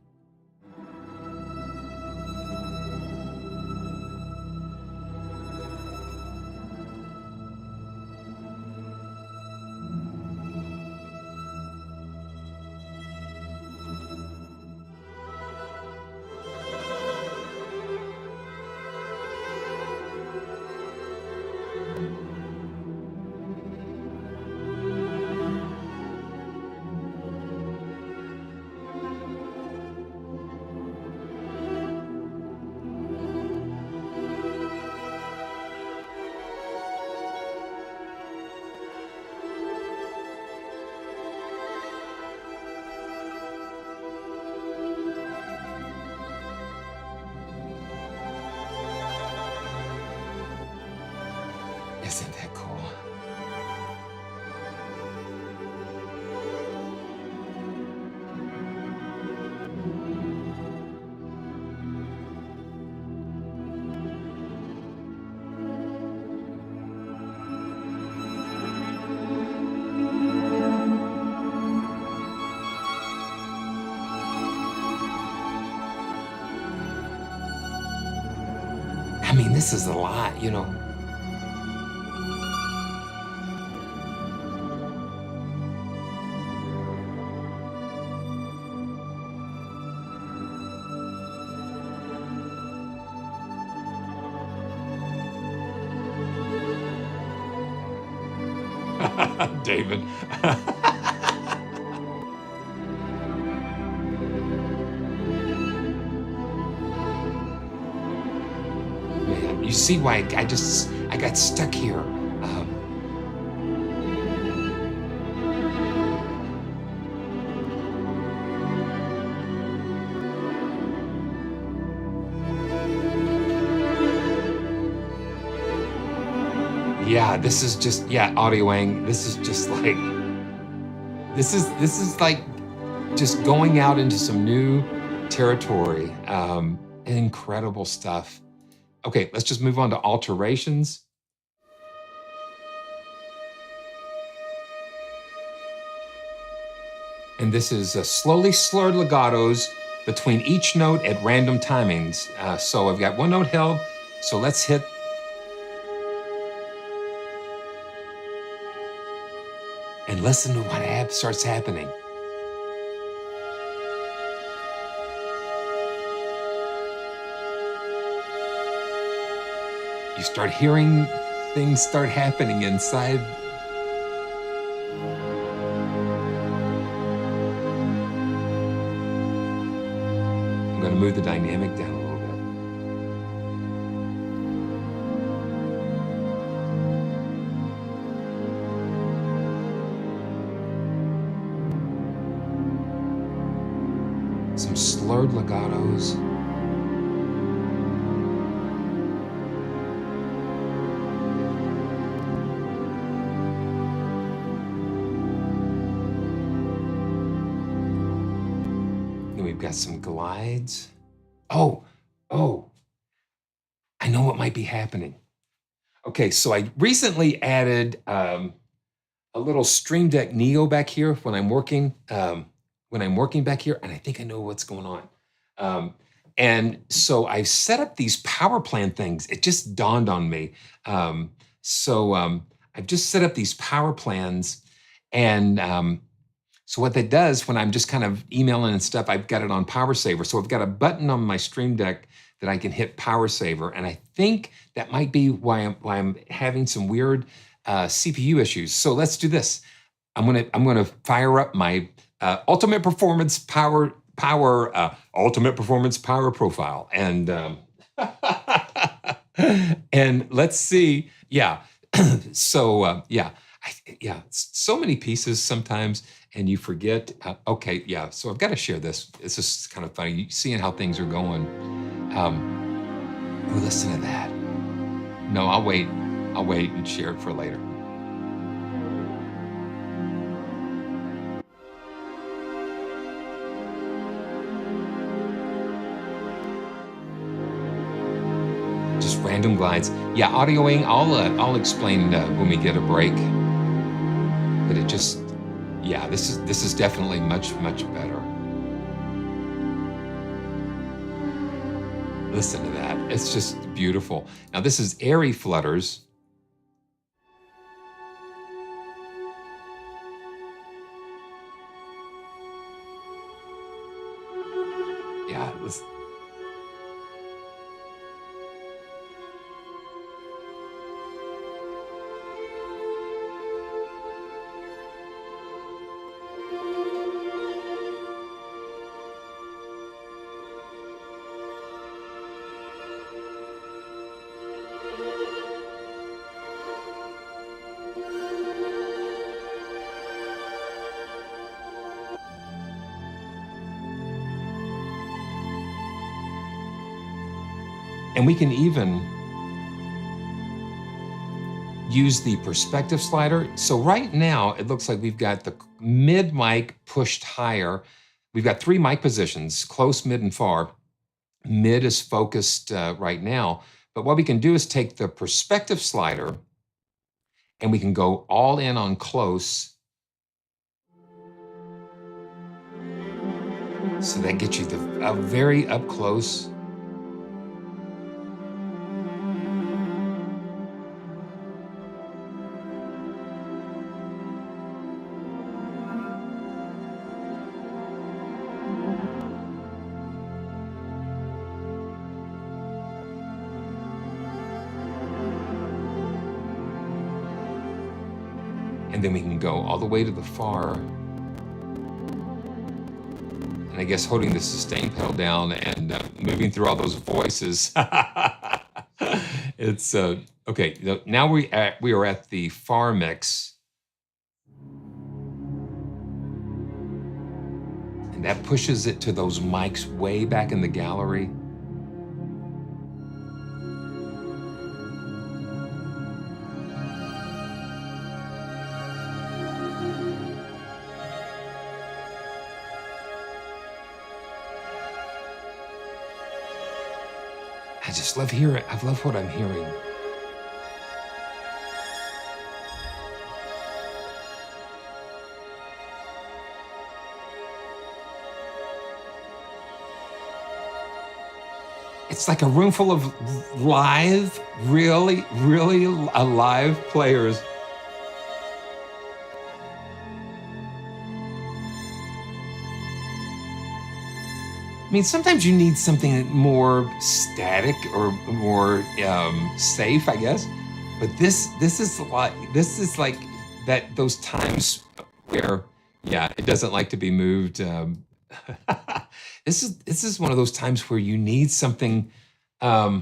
[SPEAKER 1] I mean, this is a lot, you know. David. Man, you see why I got stuck here. Yeah, this is just, yeah, audioing. This is just like, this is like just going out into some new territory. Incredible stuff. Okay, let's just move on to alterations. And this is slowly slurred legatos between each note at random timings. So I've got one note held, so let's hit. And listen to what starts happening. You start hearing things start happening inside. I'm going to move the dynamic down a little bit. Some slurred legatos. Then we've got some glides. Oh, I know what might be happening. Okay, so I recently added a little Stream Deck Neo back here when I'm working. Back here, and I think I know what's going on. And so I've set up these power plan things. It just dawned on me. I've just set up these power plans, and so what that does when I'm just kind of emailing and stuff, I've got it on Power Saver. So I've got a button on my Stream Deck that I can hit Power Saver, and I think that might be why I'm having some weird CPU issues. So let's do this. I'm gonna fire up my ultimate performance power profile, and and let's see. Yeah. So so many pieces sometimes, and you forget. Okay, yeah. So I've got to share this. It's just kind of funny seeing how things are going. Listen to that. No, I'll wait and share it for later. Just random glides. Yeah, audioing, I'll explain when we get a break. But it just, yeah, this is definitely much better. Listen to that. It's just beautiful. Now this is airy flutters. Yeah, listen. And we can even use the perspective slider. So right now, it looks like we've got the mid mic pushed higher. We've got 3 mic positions, close, mid, and far. Mid is focused right now. But what we can do is take the perspective slider and we can go all in on close. So that gets you a very up close. And then we can go all the way to the far. And I guess holding the sustain pedal down and moving through all those voices. It's okay. Now we are at the far mix, and that pushes it to those mics way back in the gallery. I just love hearing. I love what I'm hearing. It's like a room full of live, really, really alive players. I mean, sometimes you need something more static or more safe, I guess. But this is a lot. This is like that. Those times where, yeah, it doesn't like to be moved. This is one of those times where you need something a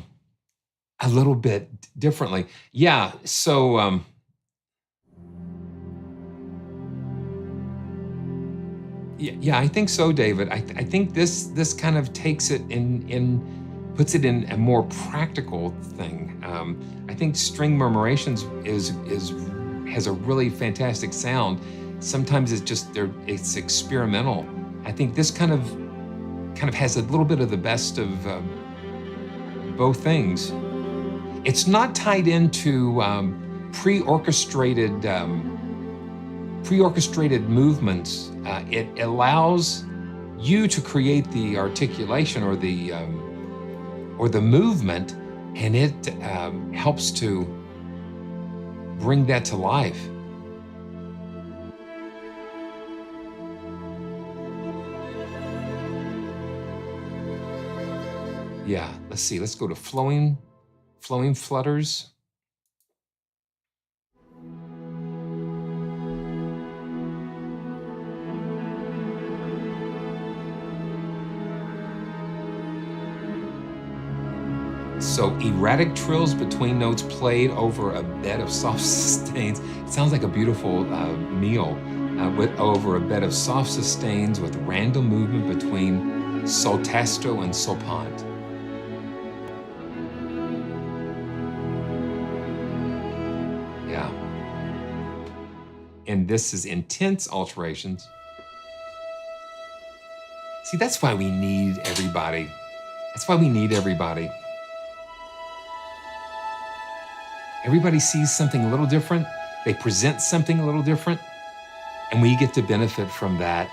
[SPEAKER 1] little bit differently. Yeah. So. Yeah, I think so, David. I think this kind of takes it in puts it in a more practical thing. I think string murmurations has a really fantastic sound. Sometimes it's experimental. I think this kind of has a little bit of the best of both things. It's not tied into pre-orchestrated movements. It allows you to create the articulation or the movement, and it helps to bring that to life. Yeah, let's see. Let's go to flowing flutters. So erratic trills between notes played over a bed of soft sustains. It sounds like a beautiful meal over a bed of soft sustains with random movement between sol tasto and sol pont. Yeah. And this is intense alterations. See, that's why we need everybody. That's why we need everybody. Everybody sees something a little different. They present something a little different, and we get to benefit from that.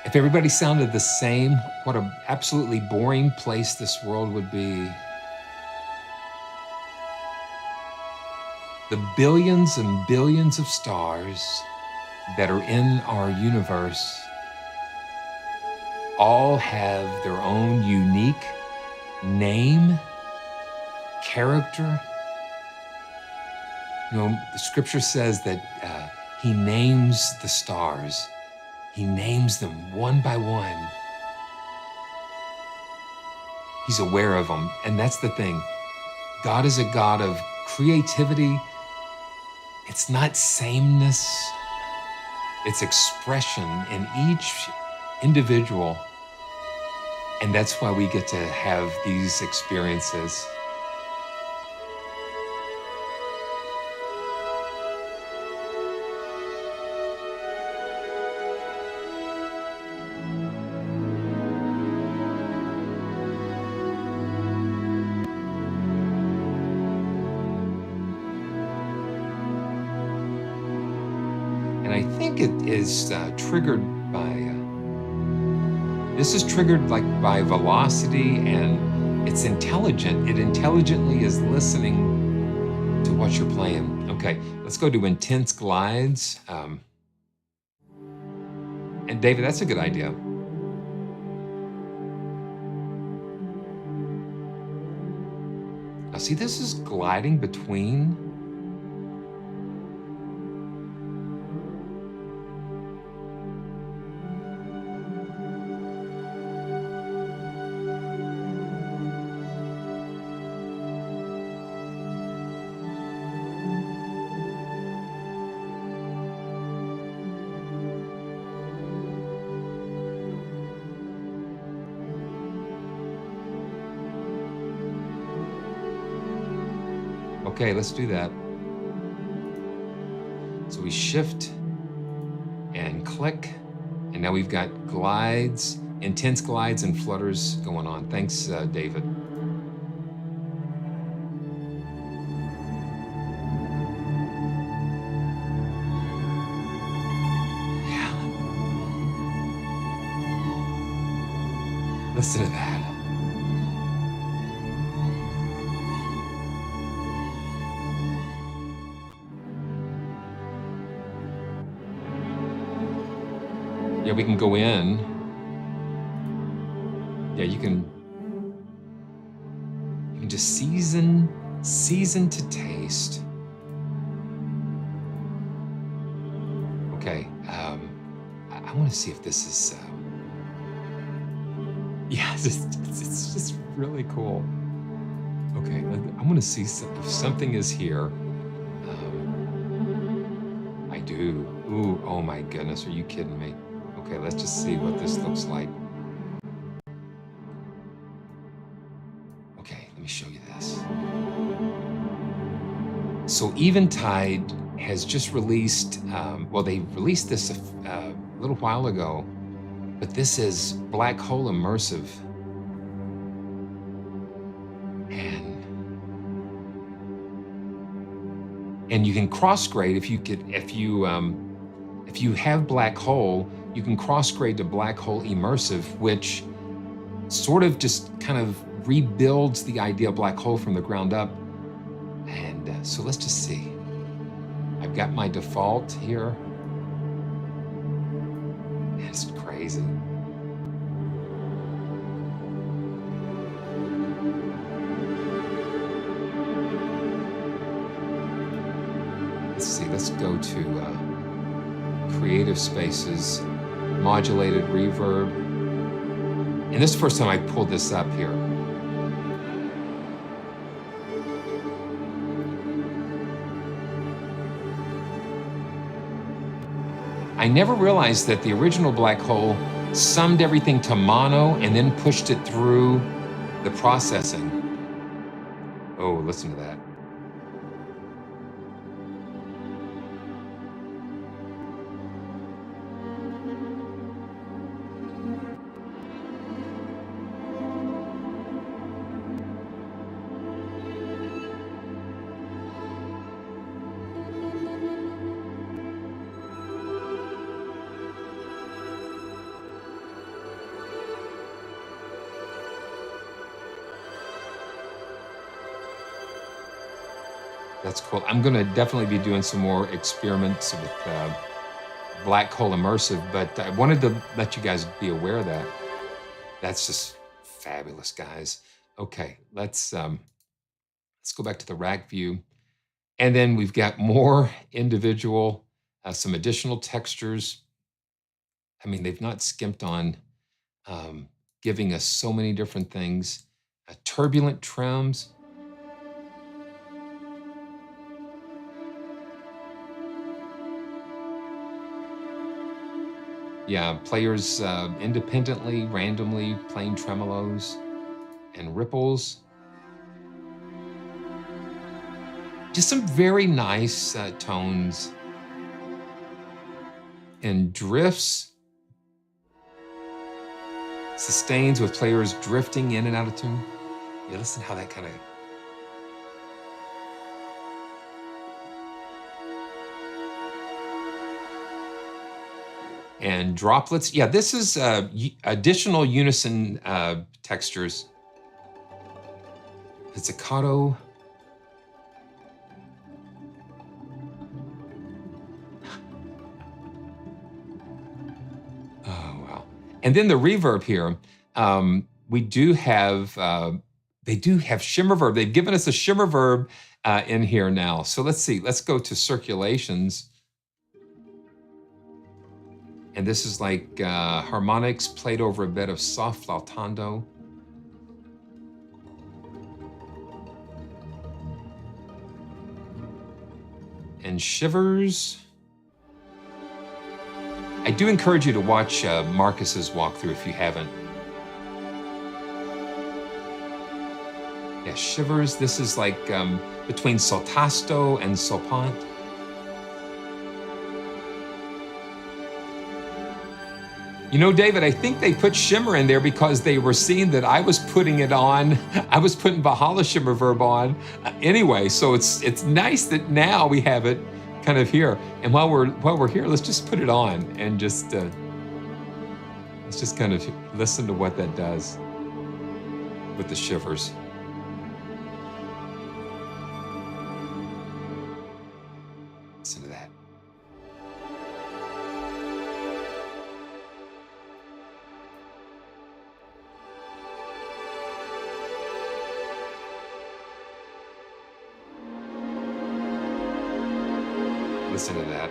[SPEAKER 1] If everybody sounded the same, what an absolutely boring place this world would be. The billions and billions of stars that are in our universe all have their own unique name, character. You know, the scripture says that he names the stars. He names them one by one. He's aware of them, and that's the thing. God is a God of creativity. It's not sameness. It's expression in each individual. And that's why we get to have these experiences. And I think it is triggered by, this is triggered like by velocity, and it's intelligent. It intelligently is listening to what you're playing. Okay, let's go to intense glides. And David, that's a good idea. Now see, this is gliding between Okay, let's do that. So we shift and click, and now we've got glides, intense glides and flutters going on. Thanks, David. Yeah. Listen to that. Yeah, we can go in. Yeah, you can just season to taste. Okay, I want to see if this is. Yeah, it's just really cool. Okay, I want to see if something is here. I do. Ooh, oh my goodness, are you kidding me? Okay, let's just see what this looks like. Okay, let me show you this. So Eventide has just released, well, they released this a little while ago, but this is Black Hole Immersive. And you can cross grade if you have Black Hole, you can cross grade to Black Hole Immersive, which sort of just kind of rebuilds the idea of Black Hole from the ground up. And so let's just see. I've got my default here. It's crazy. Let's see, let's go to Creative Spaces, Modulated Reverb. And this is the first time I pulled this up here. I never realized that the original Black Hole summed everything to mono and then pushed it through the processing. Oh, listen to that. That's cool. I'm gonna definitely be doing some more experiments with Black Hole Immersive, but I wanted to let you guys be aware of that. That's just fabulous, guys. Okay, let's go back to the rack view. And then we've got more individual, some additional textures. I mean, they've not skimped on giving us so many different things. Turbulent trims. Yeah, players independently, randomly playing tremolos and ripples. Just some very nice tones and drifts. Sustains with players drifting in and out of tune. Yeah, listen how that kind of... And droplets. Yeah, this is additional unison textures. Pizzicato. Oh, wow. And then the reverb here. We do have, they do have shimmer verb. They've given us a shimmer verb in here now. So let's see, let's go to circulations. And this is like harmonics played over a bed of soft flautando. And shivers. I do encourage you to watch Marcus's walkthrough if you haven't. Yeah, shivers. This is like between soltasto and sopant. You know, David, I think they put shimmer in there because they were seeing that I was putting it on. I was putting Valhalla shimmer verb on anyway. So it's nice that now we have it kind of here. And while we're here, let's just put it on and just let's just kind of listen to what that does with the shivers. Listen to that. Listen to that.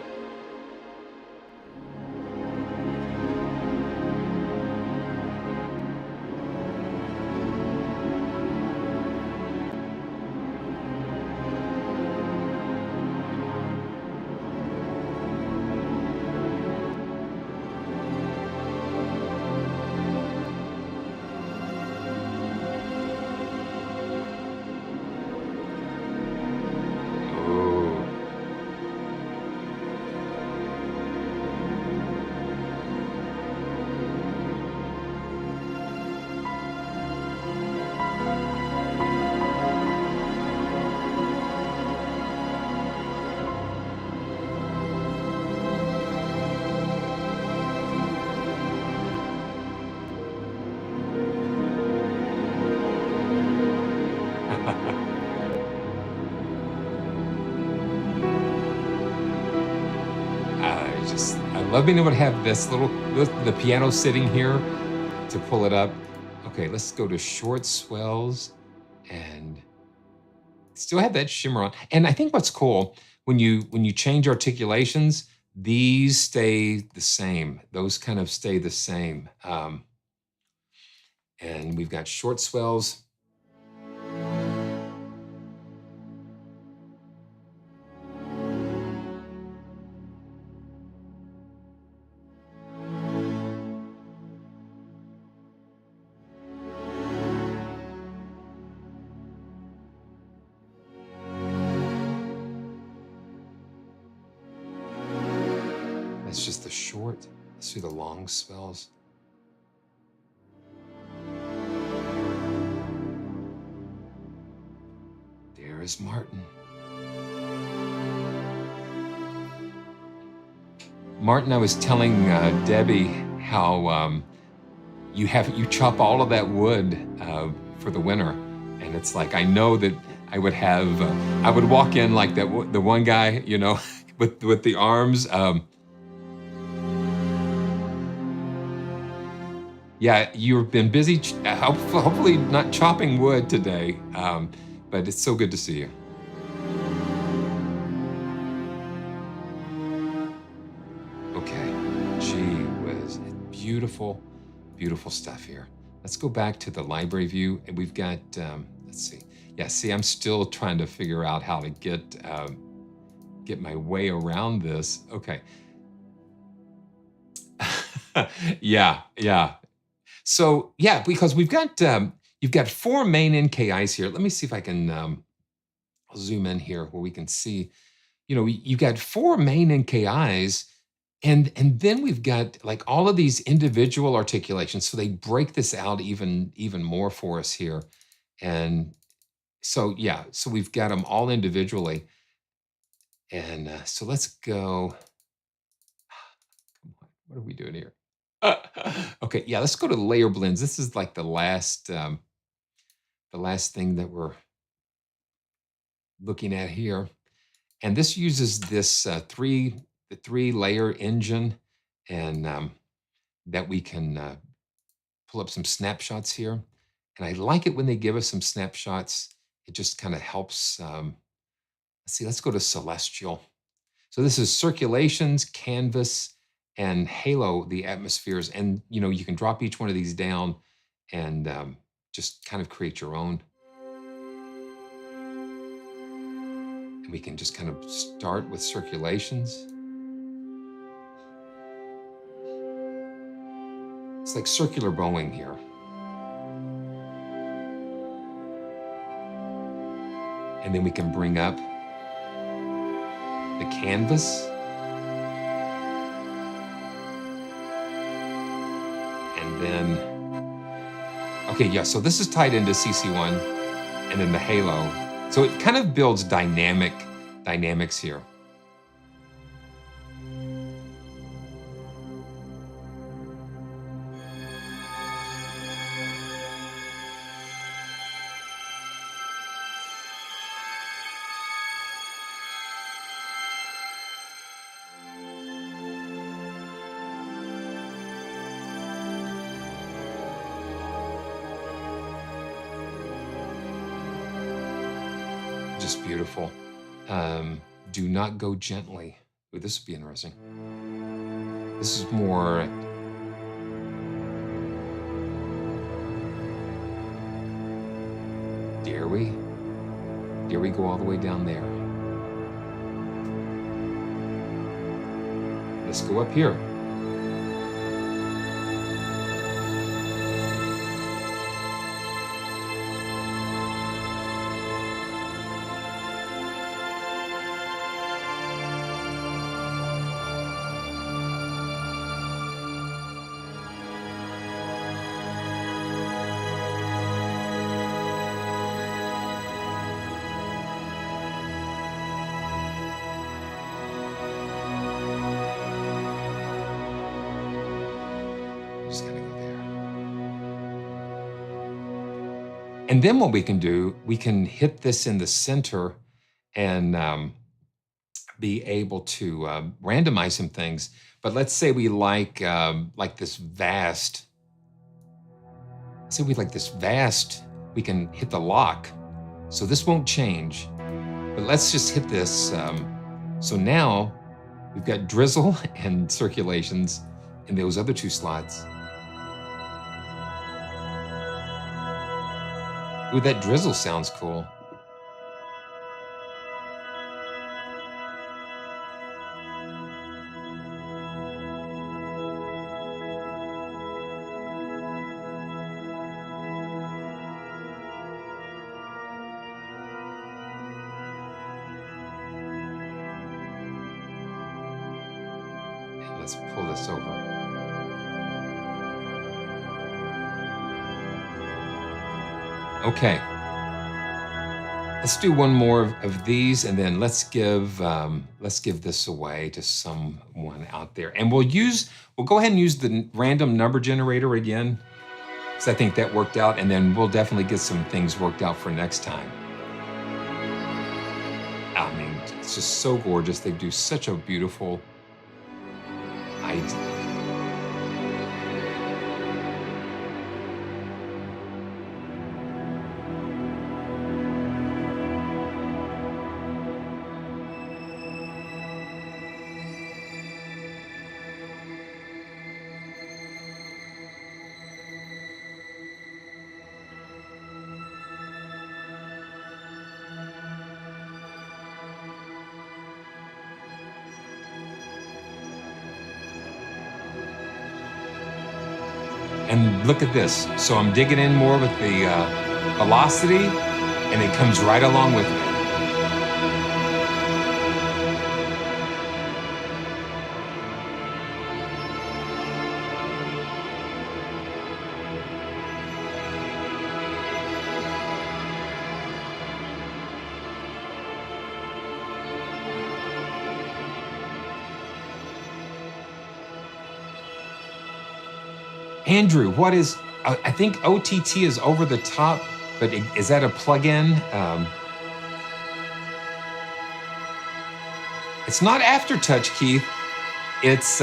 [SPEAKER 1] I love being able to have this the piano sitting here to pull it up. Okay, let's go to short swells and still have that shimmer on. And I think what's cool, when you change articulations, these stay the same. Those kind of stay the same. And we've got short swells. That's just the short. Let's do the long swells. There is Martin. Martin, I was telling Debbie how you chop all of that wood for the winter, and it's like I know that I would have I would walk in like the one guy, you know, with the arms. Yeah, you've been busy, hopefully not chopping wood today, but it's so good to see you. Okay, gee whiz, beautiful, beautiful stuff here. Let's go back to the library view, and we've got, let's see. Yeah, see, I'm still trying to figure out how to get my way around this. Okay. Yeah. So yeah, because we've got you've got 4 main NKIs here. Let me see if I can I'll zoom in here where we can see. You know, you've got 4 main NKIs, and then we've got like all of these individual articulations. So they break this out even more for us here, and so yeah, so we've got them all individually, and so let's go. Come on, what are we doing here? Okay, yeah, let's go to layer blends. This is like the last thing that we're looking at here. And this uses this the 3-layer engine, and that we can pull up some snapshots here. And I like it when they give us some snapshots. It just kind of helps. Let's see, let's go to celestial. So this is circulations, canvas, and halo, the atmospheres. And you know, you can drop each one of these down and just kind of create your own. And we can just kind of start with circulations. It's like circular bowing here. And then we can bring up the canvas. And then, okay, yeah, so this is tied into CC1 and then the halo. So it kind of builds dynamics here. Just beautiful. Do not go gently. Ooh, this would be interesting. This is more. Dare we? Dare we go all the way down there? Let's go up here. Just gonna go there. And then what we can do, we can hit this in the center and be able to randomize some things. But let's say we like this vast. Say we like this vast. We can hit the lock, so this won't change. But let's just hit this. So now we've got drizzle and circulations in those other two slots. Ooh, that drizzle sounds cool. And let's pull this over. Okay, let's do one more of these, and then let's give this away to someone out there. And we'll go ahead and use the random number generator again, because I think that worked out, and then we'll definitely get some things worked out for next time. I mean, it's just so gorgeous. They do such a beautiful idea. And look at this. So I'm digging in more with the velocity, and it comes right along with me. Andrew, what is, I think OTT is over the top, but is that a plugin? It's not Aftertouch, Keith. It's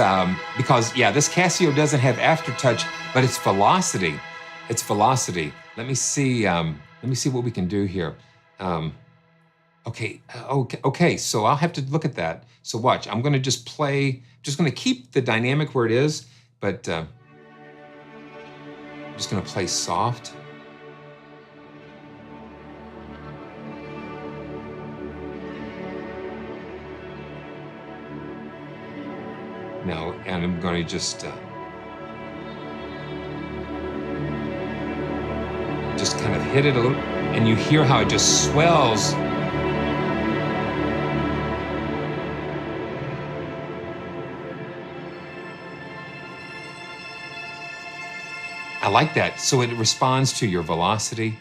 [SPEAKER 1] because, yeah, this Casio doesn't have Aftertouch, but it's velocity. It's velocity. Let me see what we can do here. Okay, so I'll have to look at that. So watch, I'm gonna just gonna keep the dynamic where it is, but I'm just gonna play soft. Now, and I'm gonna just kind of hit it a little, and you hear how it just swells I like that. So it responds to your velocity,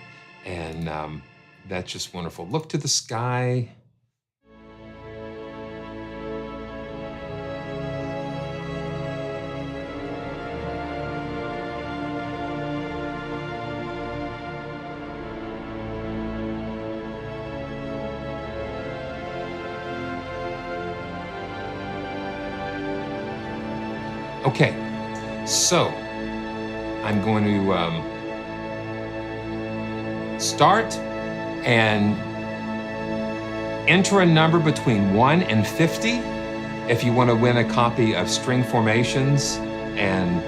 [SPEAKER 1] and that's just wonderful. Look to the sky. Okay, so I'm going to start and enter a number between 1 and 50 if you want to win a copy of String Formations. And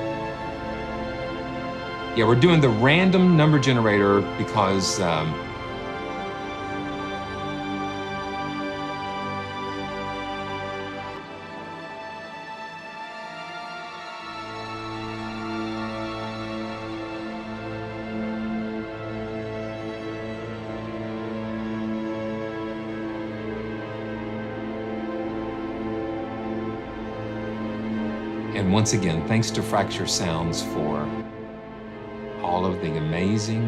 [SPEAKER 1] yeah, we're doing the random number generator because and once again, thanks to Fracture Sounds for all of the amazing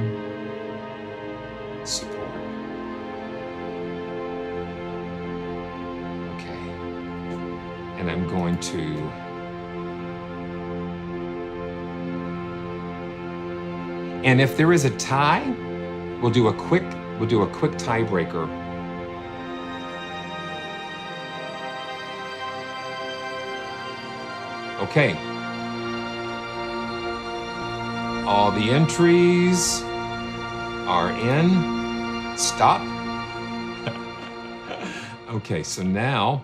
[SPEAKER 1] support. Okay, and I'm going to and if there is a tie, we'll do a quick tiebreaker. Okay. All the entries are in. Stop. Okay, so now,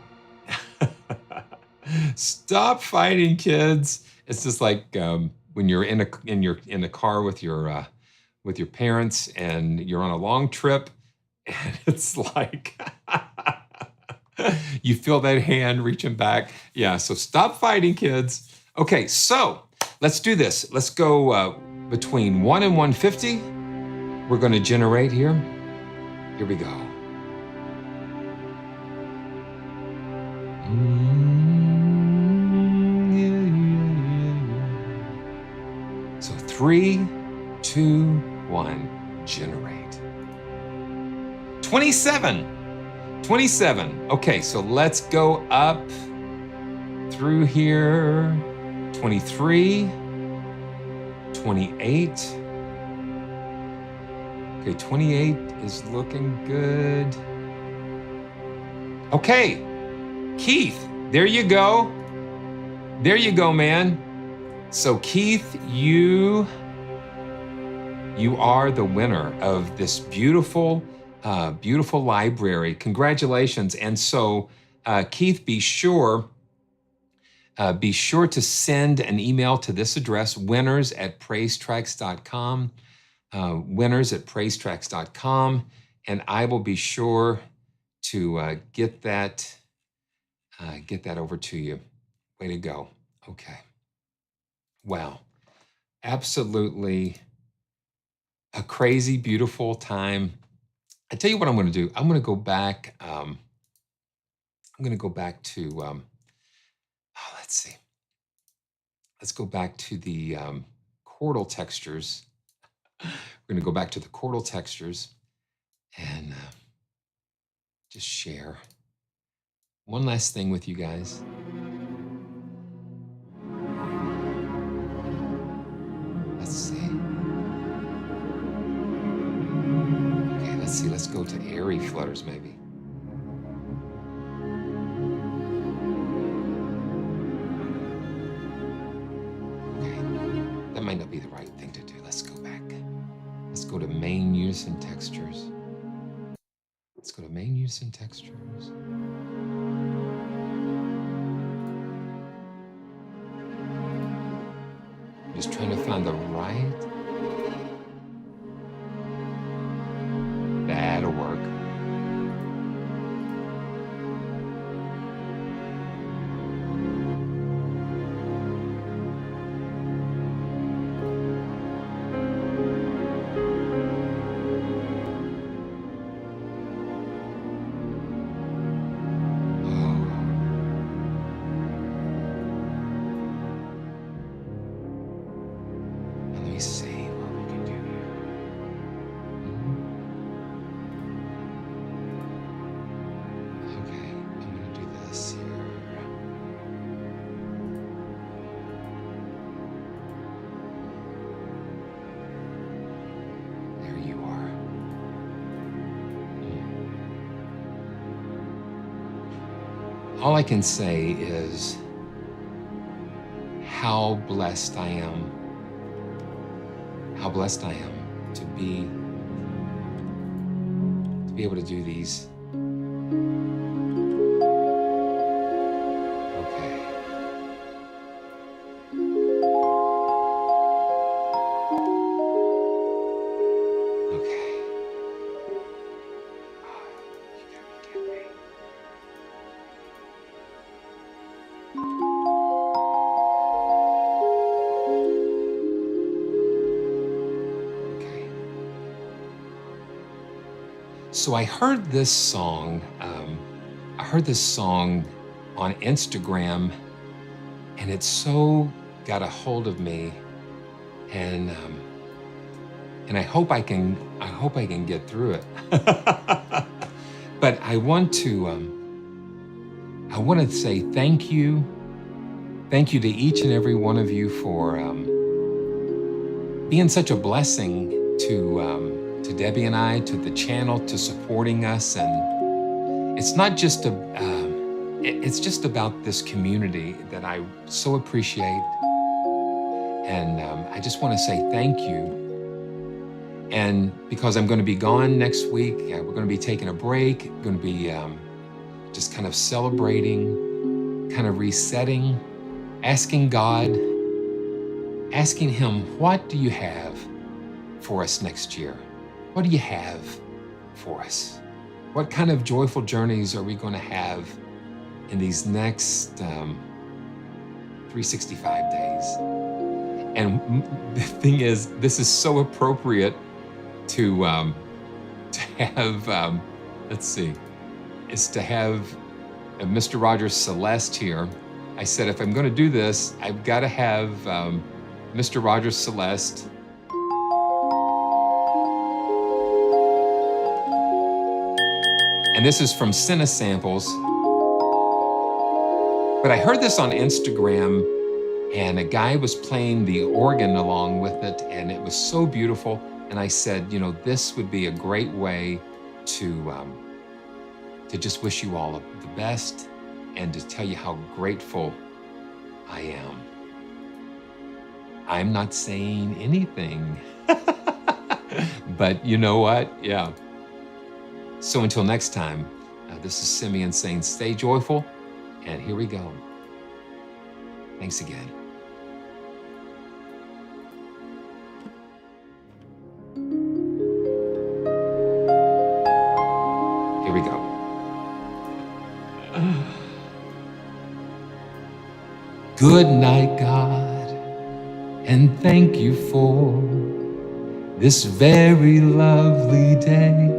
[SPEAKER 1] stop fighting, kids. It's just like when you're in a car with your parents and you're on a long trip, and it's like you feel that hand reaching back. Yeah, so stop fighting, kids. Okay, so let's do this. Let's go between 1 and 150. We're going to generate here. Here we go. So 3, 2, 1, generate. 27. 27. Okay, so let's go up through here. 23, 28. Okay, 28 is looking good. Okay, Keith, there you go. There you go, man. So Keith, you are the winner of this beautiful library. Congratulations. And so, Keith, be sure to send an email to this address, winners@praisetracks.com, winners@praisetracks.com, and I will be sure to get that over to you. Way to go. Okay. Wow. Absolutely a crazy, beautiful time. I tell you what I'm going to do. I'm going to go back. I'm going to go back to, let's see. Let's go back to the chordal textures. We're going to go back to the chordal textures and just share one last thing with you guys. Let's see. Okay, let's see. Let's go to airy flutters maybe. Okay, that might not be the right thing to do. Let's go back. Let's go to main unison textures. Let's go to main unison textures. Just trying to find the right. That'll work. me see what we can do here. Okay, I'm gonna do this here. There you are. All I can say is how blessed I am. How blessed I am to be able to do these. Okay. Okay. You got me, can't wait. Okay. So I heard this song. I heard this song on Instagram, and it so got a hold of me, and I hope I can get through it. But I want to say thank you to each and every one of you for being such a blessing to Debbie and I, to the channel, to supporting us. And it's not just it's just about this community that I so appreciate. And I just want to say thank you. And because I'm going to be gone next week, we're going to be taking a break, going to be just kind of celebrating, kind of resetting, asking God, asking Him, what do you have for us next year? What do you have for us? What kind of joyful journeys are we going to have in these next 365 days? And the thing is, this is so appropriate to have, let's see, is to have Mr. Rogers Celeste here. I said, if I'm going to do this, I've got to have Mr. Rogers Celeste. And this is from Cine Samples. But I heard this on Instagram, and a guy was playing the organ along with it, and it was so beautiful. And I said, you know, this would be a great way to just wish you all the best and to tell you how grateful I am. I'm not saying anything, but you know what? Yeah. So until next time, this is Simeon saying, stay joyful, and here we go. Thanks again. Here we go. Good night, God, and thank you for this very lovely day.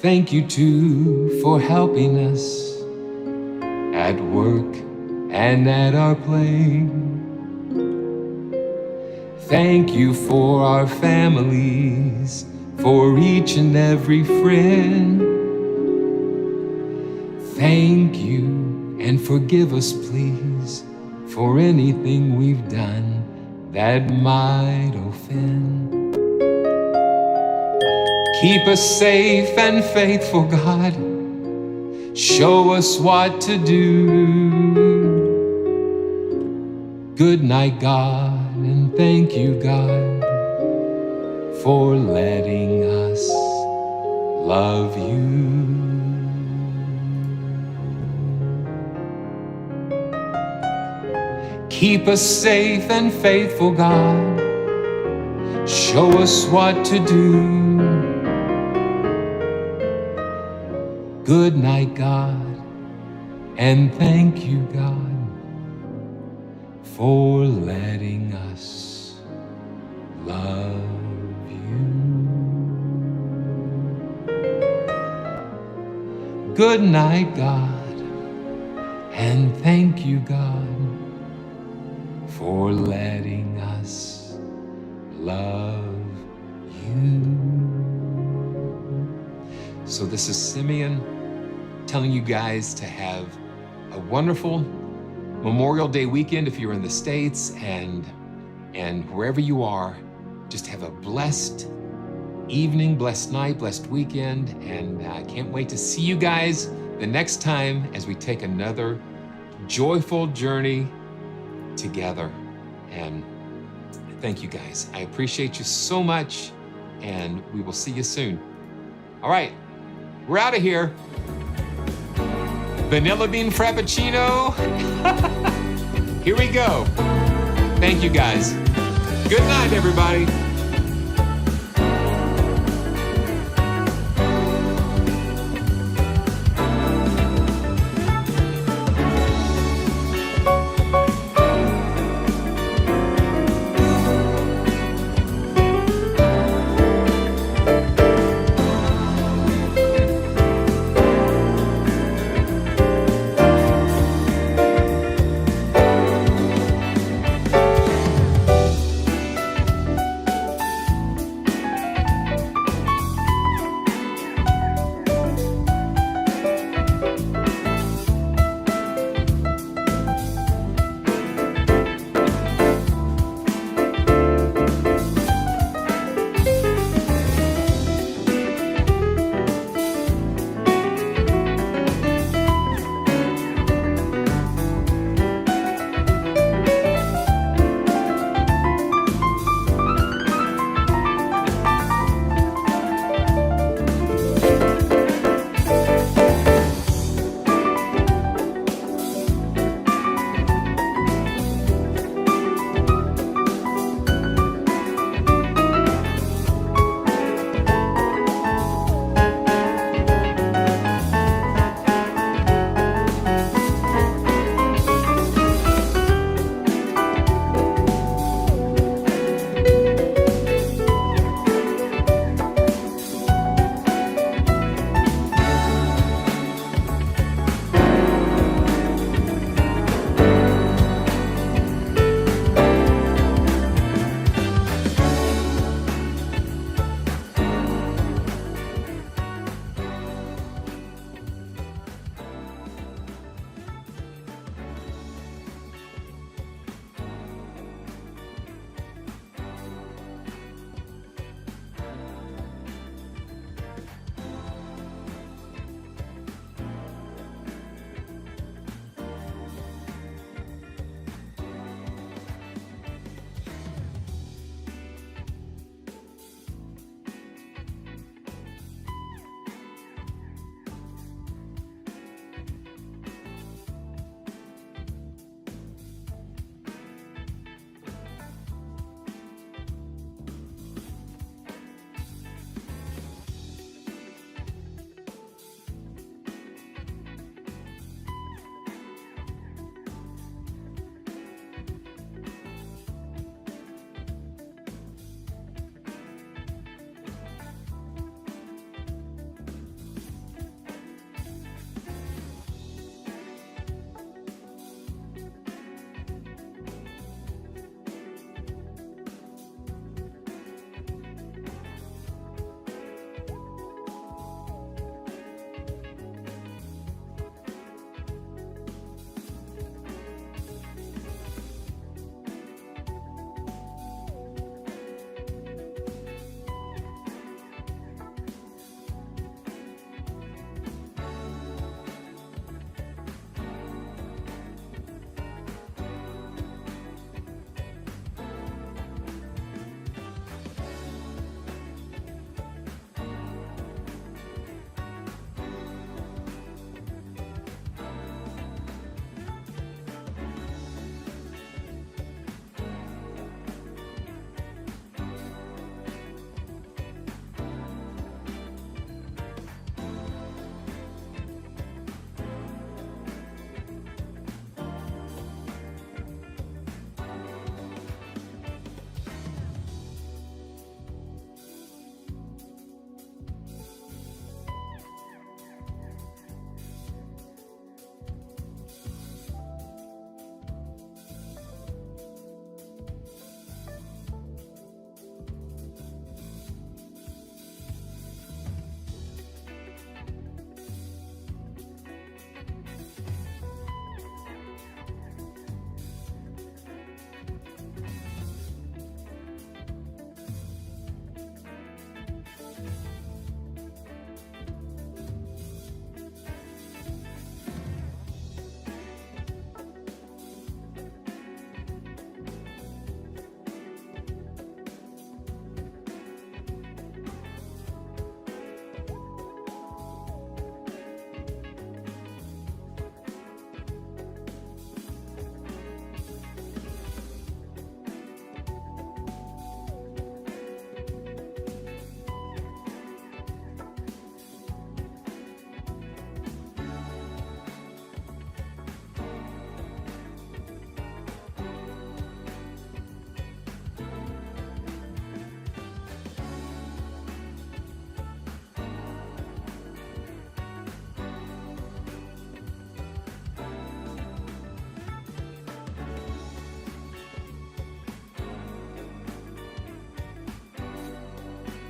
[SPEAKER 1] Thank you too for helping us at work and at our play. Thank you for our families, for each and every friend. Thank you, and forgive us please for anything we've done that might offend. Keep us safe and faithful, God. Show us what to do. Good night, God, and thank you, God, for letting us love you. Keep us safe and faithful, God. Show us what to do. Good night, God, and thank you, God, for letting us love you. Good night, God, And thank you, God, for letting us love you. So this is Simeon telling you guys to have a wonderful Memorial Day weekend if you're in the States, and wherever you are, just have a blessed evening, blessed night, blessed weekend, and I can't wait to see you guys the next time as we take another joyful journey together. And thank you guys. I appreciate you so much, and we will see you soon. All right, we're out of here. Vanilla bean frappuccino. Here we go. Thank you guys. Good night, everybody.